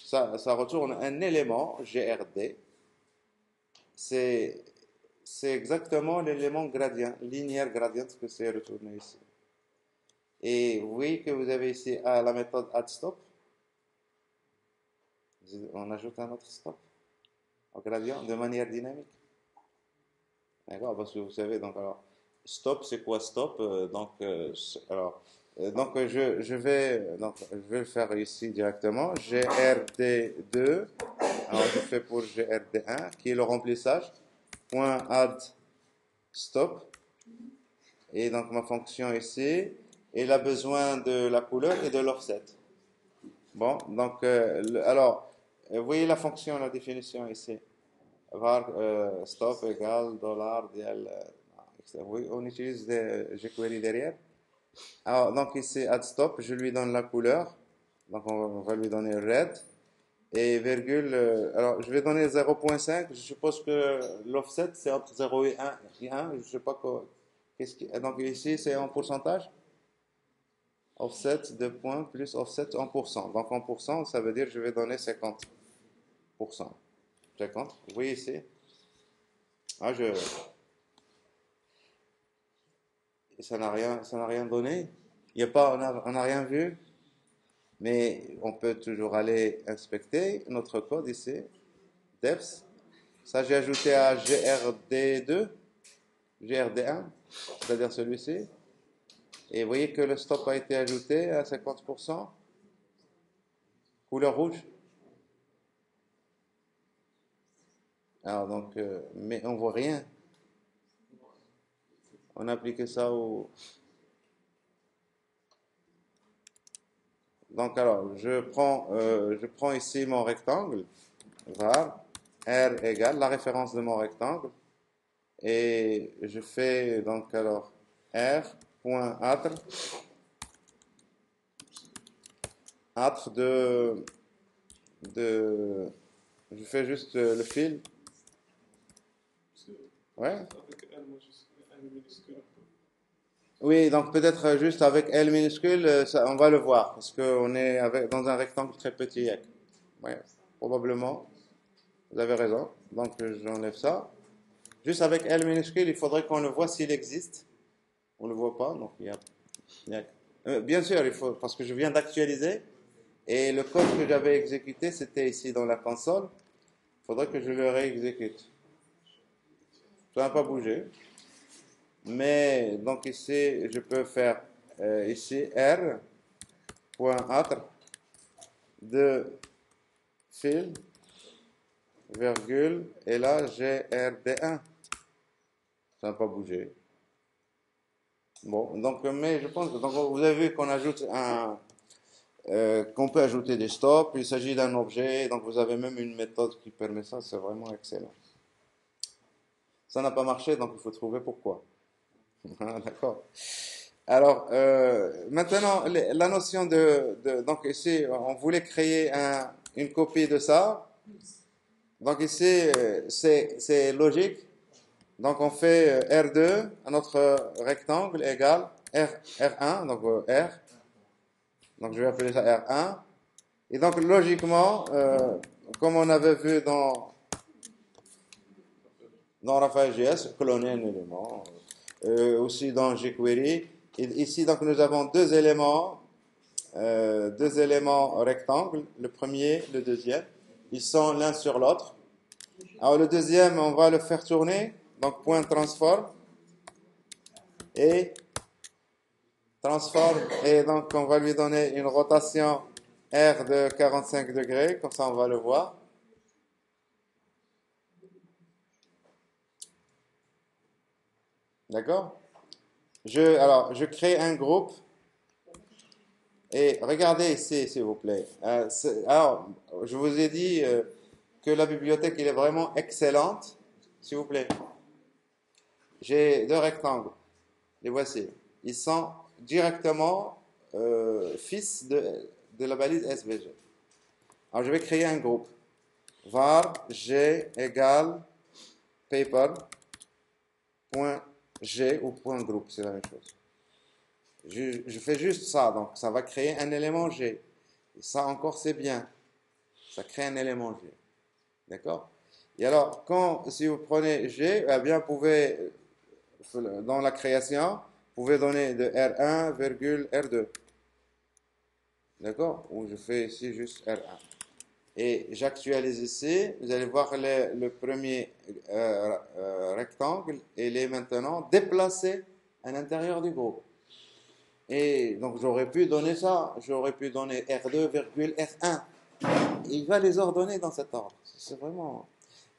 ça retourne un élément, GRD. C'est exactement l'élément gradient, linéaire gradient que c'est retourné ici. Et vous voyez que vous avez ici la méthode addStop. On ajoute un autre stop au gradient de manière dynamique. D'accord? Parce que vous savez, donc alors, stop, c'est quoi stop? Je vais le faire ici directement. GRD2. Alors, je fais pour GRD1, qui est le remplissage. Point add stop. Et donc, ma fonction ici, elle a besoin de la couleur et de l'offset. Bon, donc, alors, vous voyez la fonction, la définition ici. Var stop égale $dl. Oui, on utilise des jQuery derrière. Alors, donc ici, add stop, je lui donne la couleur. Donc, on va lui donner red. Et virgule, alors je vais donner 0.5. Je suppose que l'offset, c'est entre 0 et 1. Je ne sais pas quoi. Donc ici, c'est en pourcentage. Offset de points plus offset en pourcent. Donc en pourcent, ça veut dire que je vais donner 50%. 50. Vous voyez ici. Ah, ça n'a rien donné. Il y a pas, on n'a rien vu. Mais on peut toujours aller inspecter notre code ici. Deps. Ça, j'ai ajouté à GRD2, GRD1, c'est-à-dire celui-ci. Et vous voyez que le stop a été ajouté à 50%. Couleur rouge. Alors donc, mais on voit rien. On a appliqué ça au... Donc alors, je prends ici mon rectangle, var, R égale la référence de mon rectangle, et je fais donc alors R.attre, attre je fais juste le fil, ouais. Avec L minuscule. Oui, donc peut-être juste avec L minuscule, on va le voir, parce qu'on est dans un rectangle très petit. Ouais, probablement, vous avez raison. Donc j'enlève ça. Juste avec L minuscule, il faudrait qu'on le voit s'il existe. On ne le voit pas, donc bien sûr, il faut, parce que je viens d'actualiser, et le code que j'avais exécuté, c'était ici dans la console. Il faudrait que je le réexécute. Ça n'a pas bougé. Mais donc ici, je peux faire ici R.attre de fil, virgule, et là GRD1. Ça n'a pas bougé. Bon, donc, mais je pense que donc, vous avez vu qu'on ajoute qu'on peut ajouter des stops. Il s'agit d'un objet, donc vous avez même une méthode qui permet ça. C'est vraiment excellent. Ça n'a pas marché, donc il faut trouver pourquoi. D'accord. Alors, maintenant, la notion donc ici, on voulait créer une copie de ça. Donc ici, c'est logique. Donc on fait R2 à notre rectangle égale R1, donc R. Donc je vais appeler ça R1. Et donc logiquement, comme on avait vu dans Raphaël.js, cloner un élément, aussi dans jQuery. Et ici, donc nous avons deux éléments rectangles, le premier, le deuxième. Ils sont l'un sur l'autre. Alors le deuxième, on va le faire tourner, donc point transform, et donc on va lui donner une rotation R de 45 degrés, comme ça on va le voir. D'accord? Alors, je crée un groupe, et regardez ici, s'il vous plaît. Alors, je vous ai dit que la bibliothèque, elle est vraiment excellente. S'il vous plaît. J'ai deux rectangles. Les voici. Ils sont directement fils de la balise SVG. Alors, je vais créer un groupe. Var g égale paper.g ou .group, c'est la même chose. Je fais juste ça, donc ça va créer un élément G. Et ça encore, c'est bien. Ça crée un élément G. D'accord? Et alors, si vous prenez G, eh bien, vous pouvez, dans la création, vous pouvez donner de R1, R2. D'accord? Ou je fais ici juste R1. Et j'actualise ici. Vous allez voir le premier rectangle. Il est maintenant déplacé à l'intérieur du groupe. Et donc j'aurais pu donner ça. J'aurais pu donner R2, R1. Il va les ordonner dans cet ordre. C'est vraiment...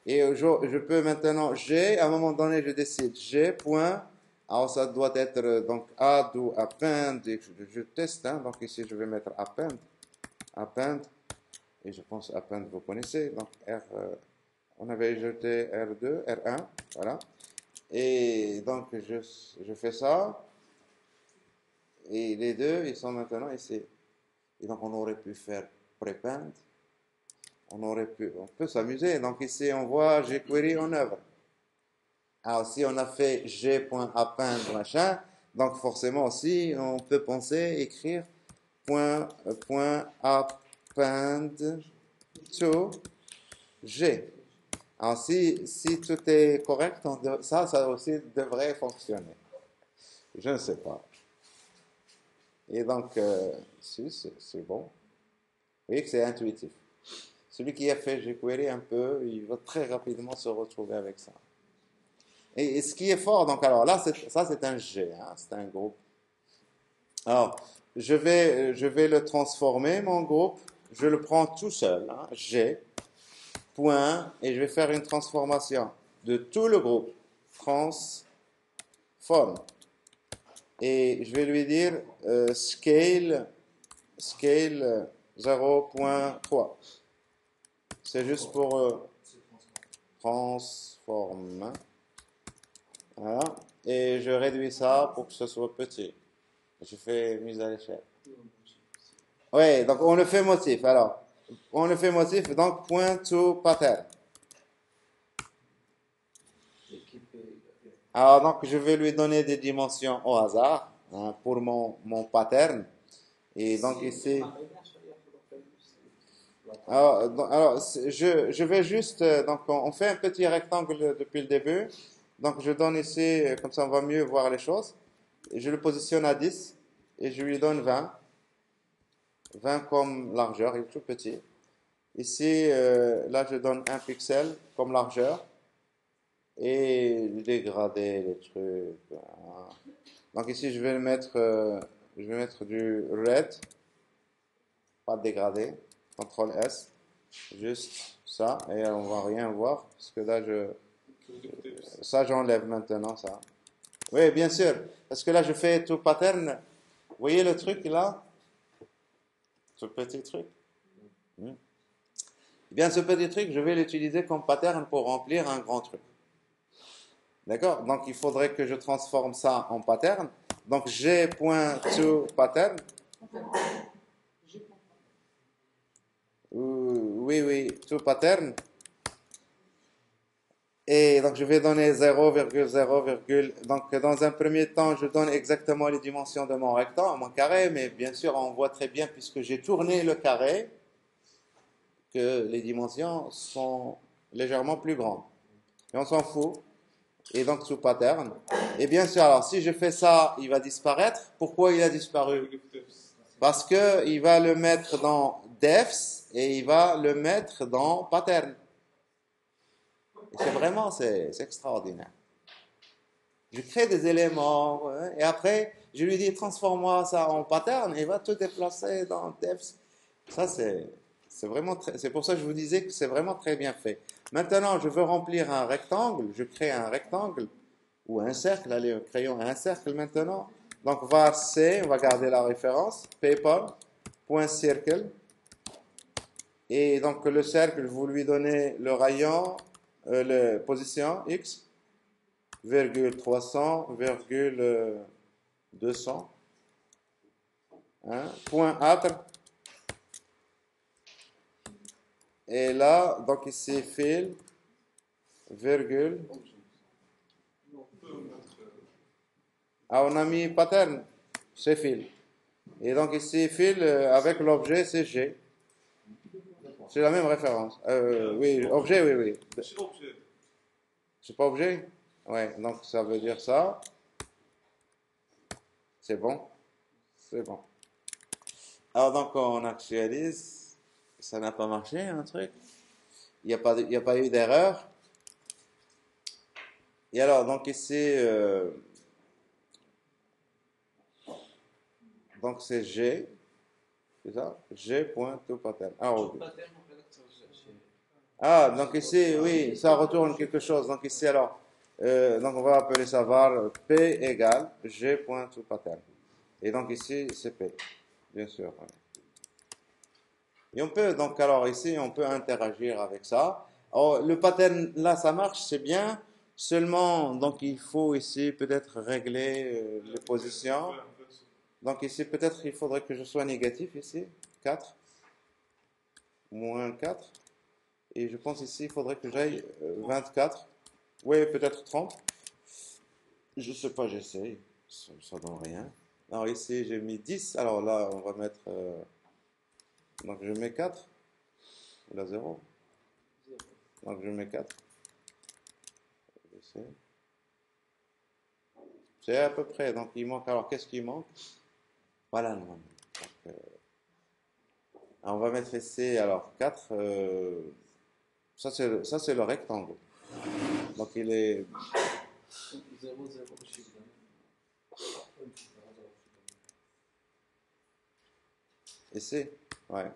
Et je peux maintenant G, à un moment donné, je décide G, point. Alors ça doit être donc add ou append. Je teste, hein, donc ici je vais mettre append. Et je pense append, vous connaissez. Donc on avait jeté R2, R1, voilà. Et donc je fais ça. Et les deux, ils sont maintenant ici. Et donc on aurait pu faire prepend. On peut s'amuser. Donc ici, on voit jQuery en œuvre. Alors, si on a fait g.append, machin, donc forcément aussi, on peut penser écrire .append to g. Alors, si tout est correct, ça aussi devrait fonctionner. Je ne sais pas. Et donc, si, c'est bon. Vous voyez que c'est intuitif. Celui qui a fait jQuery un peu, il va très rapidement se retrouver avec ça. Et ce qui est fort, donc alors là, ça c'est un G, hein, c'est un groupe. Alors, je vais le transformer, mon groupe. Je le prends tout seul, hein, G, point, et je vais faire une transformation de tout le groupe. Transform. Et je vais lui dire scale 0.3. C'est juste pour transform. Voilà. Et je réduis ça pour que ce soit petit. Je fais mise à l'échelle. Oui, donc on le fait motif. Alors, on le fait motif, donc point to pattern. Alors, donc, je vais lui donner des dimensions au hasard, hein, pour mon pattern. Et donc ici... Alors, je vais juste... donc, on fait un petit rectangle depuis le début. Donc, je donne ici, comme ça on va mieux voir les choses. Et je le positionne à 10 et je lui donne 20. 20 comme largeur, il est tout petit. Ici, là, je donne 1 pixel comme largeur. Et dégrader les trucs. Voilà. Donc ici, je vais mettre du red. Pas dégradé. CTRL S. Juste ça. Et on va rien voir. Parce que là, ça, j'enlève maintenant, ça. Oui, bien sûr. Parce que là, je fais tout pattern. Vous voyez le truc là? Ce petit truc. Eh bien, ce petit truc, je vais l'utiliser comme pattern pour remplir un grand truc. D'accord? Donc, il faudrait que je transforme ça en pattern. Donc, G.toPattern. Oui, oui, toPattern. Et donc, je vais donner 0,0, donc dans un premier temps, je donne exactement les dimensions de mon rectangle, mon carré, mais bien sûr, on voit très bien, puisque j'ai tourné le carré, que les dimensions sont légèrement plus grandes. Et on s'en fout. Et donc, sous pattern. Et bien sûr, alors, si je fais ça, il va disparaître. Pourquoi il a disparu? Parce que il va le mettre dans defs et il va le mettre dans pattern. Et c'est vraiment, c'est extraordinaire. Je crée des éléments, hein, et après, je lui dis, transforme-moi ça en pattern, et il va tout déplacer dans defs. Ça, c'est vraiment c'est pour ça que je vous disais que c'est vraiment très bien fait. Maintenant, je veux remplir un rectangle, je crée un rectangle, ou un cercle, allez, créons un cercle maintenant. Donc, var C, on va garder la référence, paper.circle, et donc le cercle, vous lui donnez le rayon, la position X, virgule 300, virgule 200, hein, point âtre, et là, donc ici, fil, virgule, ah, on a mis pattern, c'est fil, et donc ici, fil, avec l'objet, c'est G, c'est la même référence, oui, objet, oui, oui, C'est objet. c'est pas objet? Ouais, donc ça veut dire ça, c'est bon, c'est bon. Alors donc on actualise, ça n'a pas marché, un truc, il n'y a pas eu d'erreur. Et alors, donc ici, donc c'est G, c'est ça? G.toPattern. Ah, donc ici, oui, ça retourne quelque chose. Donc ici, alors, donc on va appeler ça var P égale G.toPattern. Et donc ici, c'est P, bien sûr. Ouais. Et on peut, donc alors ici, on peut interagir avec ça. Alors, le pattern, là, ça marche, c'est bien. Seulement, donc il faut ici peut-être régler les positions. Donc ici, peut-être il faudrait que je sois négatif ici. 4. Moins 4. Et je pense ici, il faudrait que j'aille 24. Oui, peut-être 30. Je sais pas, j'essaye. Ça donne rien. Alors ici, j'ai mis 10. Alors là, on va mettre... donc je mets 4. Là, 0. Donc je mets 4. C'est à peu près. Donc il manque... Alors qu'est-ce qui manque? Voilà, non. Donc, on va mettre ici, alors 4. Ça, c'est le rectangle. Donc il est... Ici, ouais.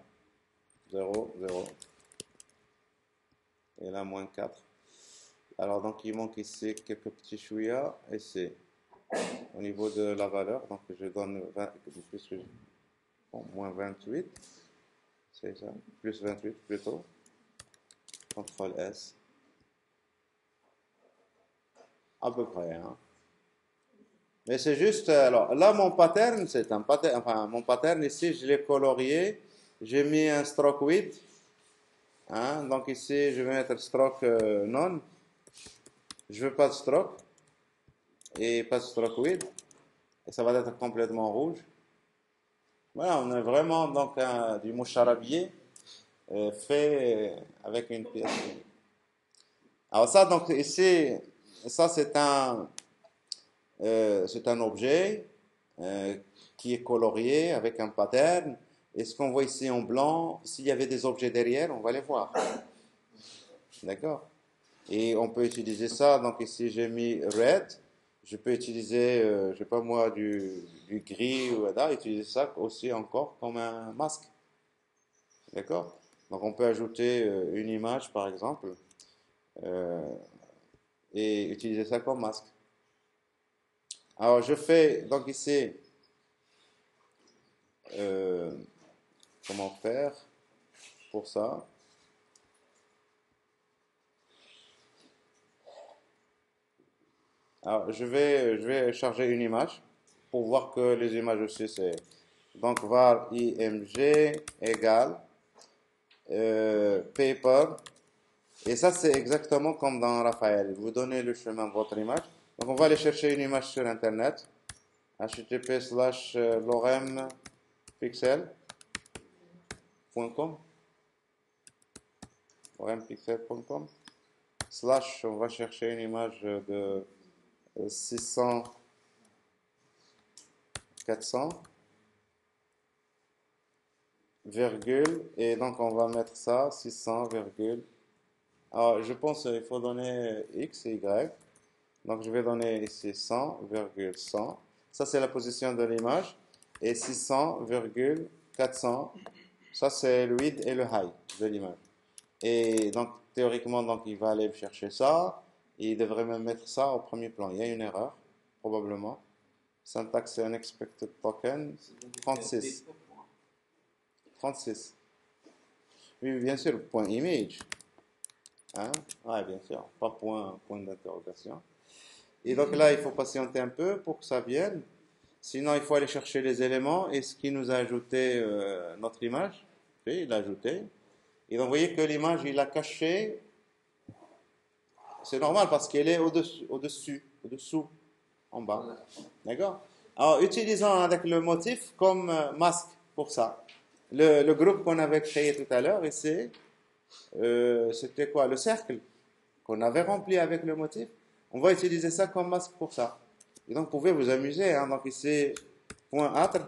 0, 0. Et là, moins 4. Alors, donc, il manque ici quelques petits chouïas. Et c'est au niveau de la valeur. Donc, je donne 20, bon, moins 28. C'est ça. Plus 28 plutôt. CTRL S. À peu près, hein. Mais c'est juste, alors là, mon pattern, c'est un pattern, enfin, mon pattern ici, je l'ai colorié. J'ai mis un stroke width. Hein, donc ici, je vais mettre stroke non. Je veux pas de stroke. Et pas de stroke width. Et ça va être complètement rouge. Voilà, on a vraiment donc du moucharabier fait avec une pièce. Alors ça, donc ici, ça c'est un objet euh, qui est colorié avec un pattern. Et ce qu'on voit ici en blanc, s'il y avait des objets derrière, on va les voir. D'accord? Et on peut utiliser ça. Donc ici, j'ai mis red. Je peux utiliser, je sais pas moi, du gris ou là, utiliser ça aussi encore comme un masque. D'accord? Donc on peut ajouter une image par exemple euh, et utiliser ça comme masque. Alors je fais donc ici euh, comment faire pour ça. Alors je vais charger une image pour voir que les images aussi c'est. Donc var img égale paper. Et ça c'est exactement comme dans Raphaël. Vous donnez le chemin de votre image. Donc on va aller chercher une image sur internet. http://lorempixel.com lorempixel.com / on va chercher une image de 600 400 virgule et donc on va mettre ça 600 virgule. Alors je pense qu'il faut donner x et y. Donc je vais donner ici 100,100. Ça c'est la position de l'image. Et 600,400. Ça c'est le width et le high de l'image. Et donc théoriquement donc il va aller chercher ça. Et il devrait même mettre ça au premier plan. Il y a une erreur probablement. Syntaxe unexpected token 36. 36. Oui bien sûr point image. Hein? Ouais bien sûr. Pas point d'interrogation. Et donc là, il faut patienter un peu pour que ça vienne. Sinon, il faut aller chercher les éléments. Et ce qui nous a ajouté notre image, oui, il l'a ajouté. Et donc, vous voyez que l'image, il l'a cachée. C'est normal parce qu'elle est au-dessous, en bas. D'accord? Alors, utilisons avec le motif comme masque pour ça. Le groupe qu'on avait créé tout à l'heure, ici, c'était quoi? Le cercle qu'on avait rempli avec le motif. On va utiliser ça comme masque pour ça. Et donc, vous pouvez vous amuser. Hein. Donc, ici, point atre.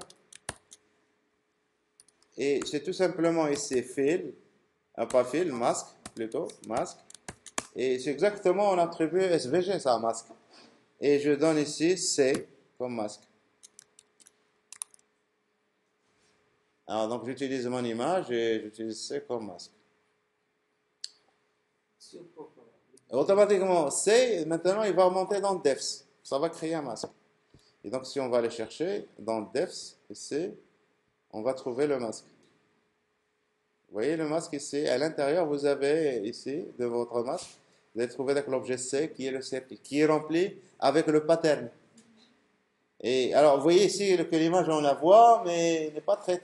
Et c'est tout simplement ici, fill. Pas fill, masque, plutôt, masque. Et c'est exactement, on attribue SVG, ça, masque. Et je donne ici C comme masque. Alors, donc, j'utilise mon image et j'utilise C comme masque. Automatiquement, C, maintenant, il va remonter dans defs. Ça va créer un masque. Et donc, si on va aller chercher dans defs, ici, on va trouver le masque. Vous voyez le masque ici, à l'intérieur, vous avez ici, de votre masque, vous allez trouver avec l'objet C, qui est le cercle, qui est rempli avec le pattern. Et alors, vous voyez ici que l'image, on la voit, mais elle n'est pas très.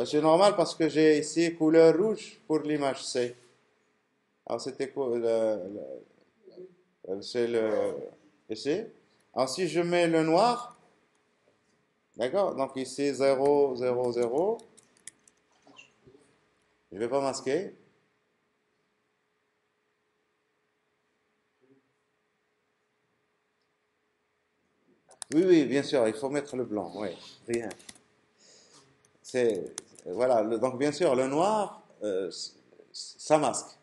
C'est normal parce que j'ai ici couleur rouge pour l'image C. Alors, c'était quoi c'est le. Ici. Alors, si je mets le noir, d'accord, donc ici 0, 0, 0. Je ne vais pas masquer. Oui, oui, bien sûr, il faut mettre le blanc, oui, rien. Voilà, donc bien sûr, le noir, ça masque.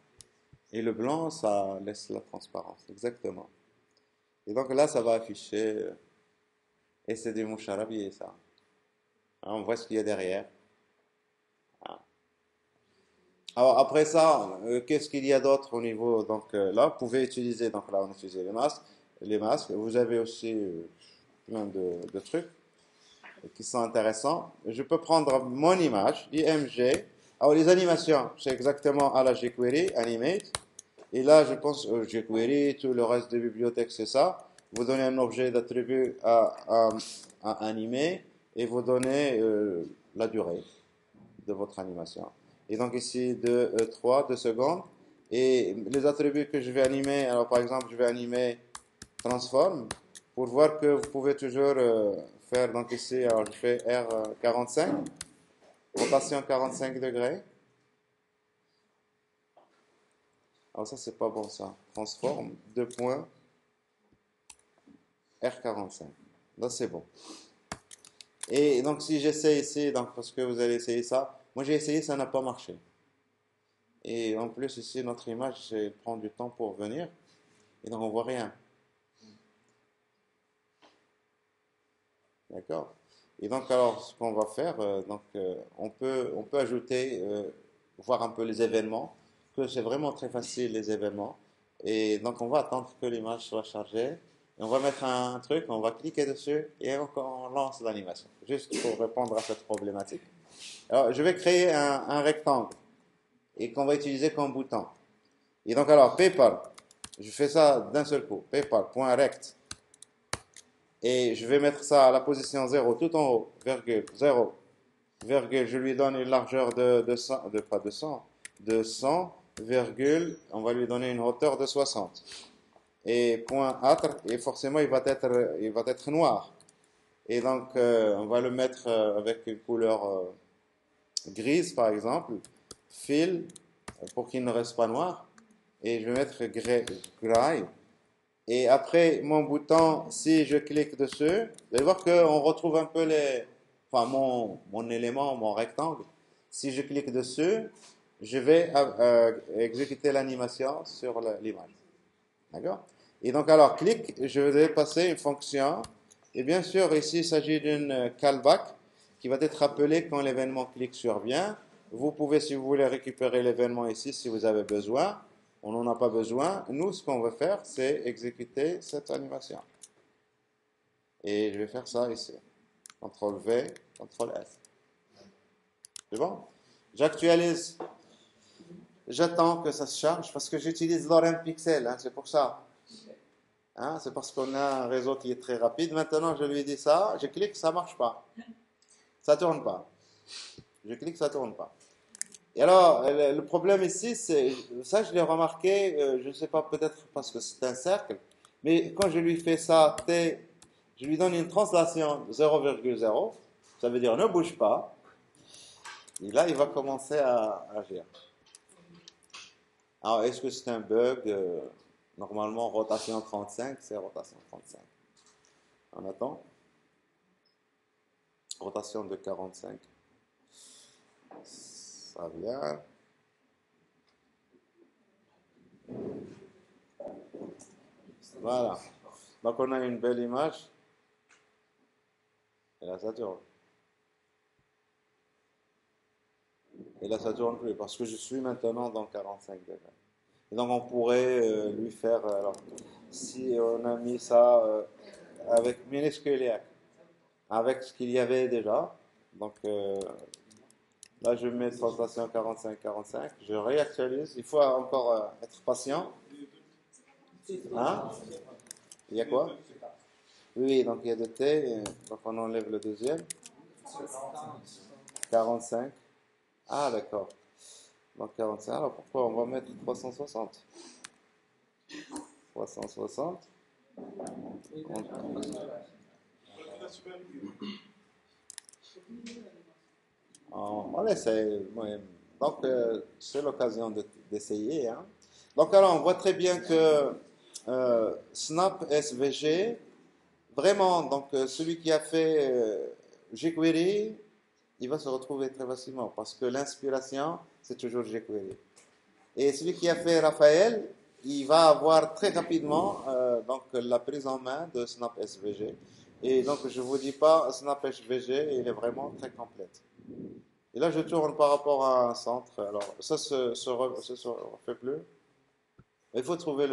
Et le blanc, ça laisse la transparence, exactement. Et donc là, ça va afficher, et c'est du mouche arabier, ça. Hein, on voit ce qu'il y a derrière. Ah. Alors après ça, qu'est-ce qu'il y a d'autre au niveau, donc là, vous pouvez utiliser, donc là, on utilise les masques. Vous avez aussi plein de trucs qui sont intéressants. Je peux prendre mon image, IMG. Alors, les animations, c'est exactement à la jQuery, Animate. Et là, je pense jQuery, tout le reste des bibliothèques, c'est ça. Vous donnez un objet d'attribut à animer et vous donnez la durée de votre animation. Et donc ici, 2 secondes. Et les attributs que je vais animer, alors par exemple, je vais animer transform pour voir que vous pouvez toujours faire, donc ici, alors je fais R45, rotation 45 degrés. Alors ça, c'est pas bon ça. Transform, 2 points, R45. Là, c'est bon. Et donc, si j'essaie ici, donc, parce que vous allez essayer ça, moi j'ai essayé, ça n'a pas marché. Et en plus, ici, notre image, elle prend du temps pour venir. Et donc, on voit rien. D'accord? Et donc, alors, ce qu'on va faire, on peut ajouter, voir un peu les événements, que c'est vraiment très facile, les événements. Et donc, on va attendre que l'image soit chargée. Et on va mettre un truc, on va cliquer dessus et on lance l'animation. Juste pour répondre à cette problématique. Alors, je vais créer un rectangle et qu'on va utiliser comme bouton. Et donc, alors, PayPal, je fais ça d'un seul coup. PayPal.rect. Et je vais mettre ça à la position 0 tout en haut, virgule, 0, virgule, je lui donne une largeur de 100, pas de 100, de 100, virgule, on va lui donner une hauteur de 60. Et point âtre, et forcément il va être noir. Et donc on va le mettre avec une couleur grise par exemple, fil, pour qu'il ne reste pas noir. Et je vais mettre gray. Et après mon bouton, si je clique dessus, vous allez voir qu'on retrouve un peu enfin mon élément, mon rectangle. Si je clique dessus, je vais exécuter l'animation sur l'image. D'accord? Et donc alors, clique, je vais passer une fonction. Et bien sûr, ici, il s'agit d'une callback qui va être appelée quand l'événement clic survient. Vous pouvez, si vous voulez, récupérer l'événement ici si vous avez besoin. On n'en a pas besoin. Nous, ce qu'on veut faire, c'est exécuter cette animation. Et je vais faire ça ici. CTRL V, CTRL S. C'est bon? J'actualise. J'attends que ça se charge parce que j'utilise l'Orem Pixel, hein, c'est pour ça. Hein, c'est parce qu'on a un réseau qui est très rapide. Maintenant, je lui dis ça, je clique, ça marche pas. Ça tourne pas. Je clique, ça tourne pas. Et alors, le problème ici, c'est, ça je l'ai remarqué, je ne sais pas, peut-être parce que c'est un cercle, mais quand je lui fais ça, je lui donne une translation 0,0, ça veut dire ne bouge pas, et là, il va commencer à agir. Alors, est-ce que c'est un bug? Normalement, rotation 35, c'est rotation 35. On attend. Rotation de 45. Ça vient. Voilà. Donc, on a une belle image. Et là, ça tourne. Et là, ça tourne plus parce que je suis maintenant dans 45 degrés. Et donc, on pourrait lui faire. Alors, si on a mis ça avec minuscule, avec ce qu'il y avait déjà. Donc, là, je mets translation 45-45. Je réactualise. Il faut encore être patient. Hein? Il y a quoi? Oui, donc il y a 2 T. Donc, on enlève le deuxième. 45. Ah, d'accord. Donc 45. Alors, pourquoi on va mettre 360? 360. On essaie. Ouais. Donc, c'est l'occasion d'essayer. Hein. Donc, alors, on voit très bien que Snap SVG, vraiment, donc celui qui a fait jQuery, il va se retrouver très facilement parce que l'inspiration, c'est toujours jQuery. Et celui qui a fait Raphaël, il va avoir très rapidement donc la prise en main de Snap SVG. Et donc, je vous dis pas, Snap SVG, il est vraiment très complète. Et là, je tourne par rapport à un centre. Alors, ça se refait plus. Il faut trouver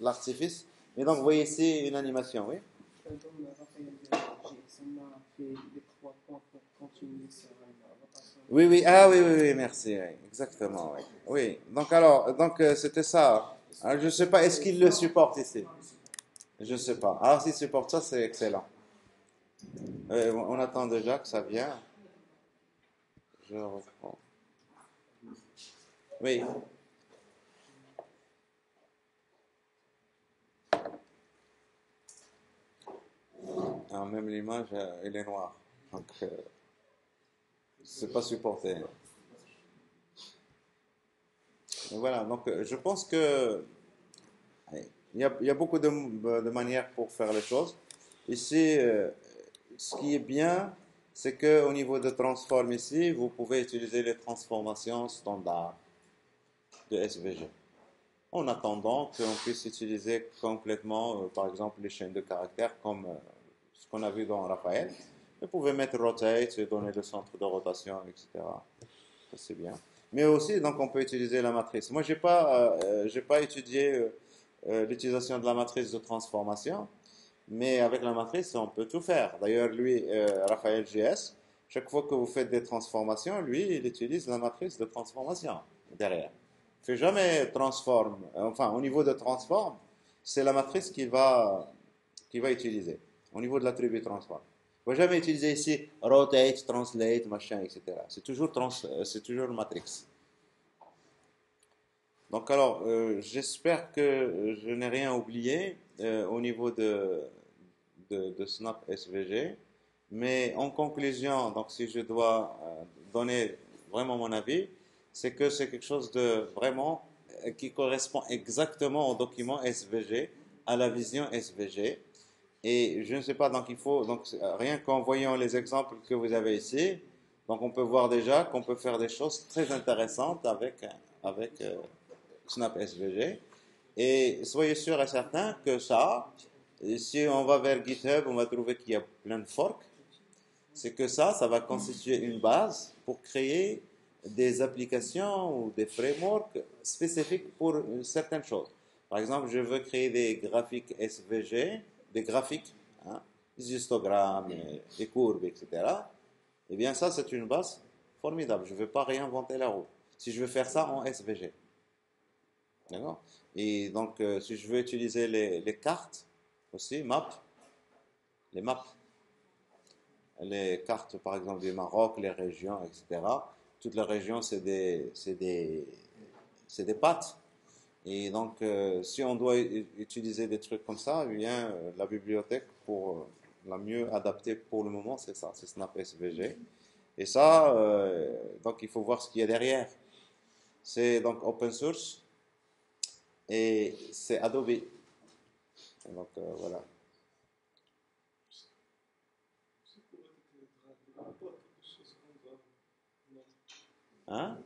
l'artifice. Mais donc, vous voyez ici une animation, oui? Oui, oui, ah oui, oui, oui, merci, oui, exactement, oui. Oui, donc alors, donc c'était ça. Alors, je ne sais pas, est-ce qu'il le supporte ici? Je ne sais pas. Alors, s'il supporte ça, c'est excellent. On attend déjà que ça vienne. Je reprends. Oui. Alors, même l'image, elle est noire. Donc, c'est pas supporté. Et voilà, donc je pense que il y a beaucoup de manières pour faire les choses. Ici, ce qui est bien, c'est qu'au niveau de transform ici, vous pouvez utiliser les transformations standards de SVG. En attendant qu'on puisse utiliser complètement, par exemple, les chaînes de caractères comme ce qu'on a vu dans Raphaël. Vous pouvez mettre rotate et donner le centre de rotation, etc. Ça, c'est bien. Mais aussi, donc, on peut utiliser la matrice. Moi, j'ai pas étudié l'utilisation de la matrice de transformation, mais avec la matrice, on peut tout faire. D'ailleurs, lui, Raphaël JS, chaque fois que vous faites des transformations, lui, il utilise la matrice de transformation derrière. Il ne fait jamais transform. Enfin, au niveau de transform, c'est la matrice qui va utiliser au niveau de l'attribut transform. Il ne va jamais utiliser ici rotate, translate, machin, etc. C'est toujours matrix. Donc alors, j'espère que je n'ai rien oublié au niveau de Snap SVG. Mais en conclusion, donc si je dois donner vraiment mon avis, c'est que c'est quelque chose de vraiment qui correspond exactement au document SVG, à la vision SVG. Et je ne sais pas, donc il faut, donc rien qu'en voyant les exemples que vous avez ici, donc on peut voir déjà qu'on peut faire des choses très intéressantes avec Snap SVG. Et soyez sûr et certain que ça, si on va vers GitHub, on va trouver qu'il y a plein de forks. C'est que ça va constituer une base pour créer des applications ou des frameworks spécifiques pour certaines choses. Par exemple, je veux créer des graphiques SVG, des graphiques, hein, des histogrammes, des courbes, etc. Eh bien, ça, c'est une base formidable. Je ne veux pas réinventer la roue. Si je veux faire ça en SVG. D'accord? Et donc, si je veux utiliser les cartes aussi, les maps, les cartes, par exemple, du Maroc, les régions, etc. Toutes les régions, c'est des pattes. Et donc, si on doit utiliser des trucs comme ça, eh bien, la bibliothèque pour la mieux adapter pour le moment, c'est ça, c'est Snap SVG. Et ça, donc, il faut voir ce qu'il y a derrière. C'est donc open source et c'est Adobe. Et donc, voilà. C'est pour être quelque chose comme ça. Non. Hein?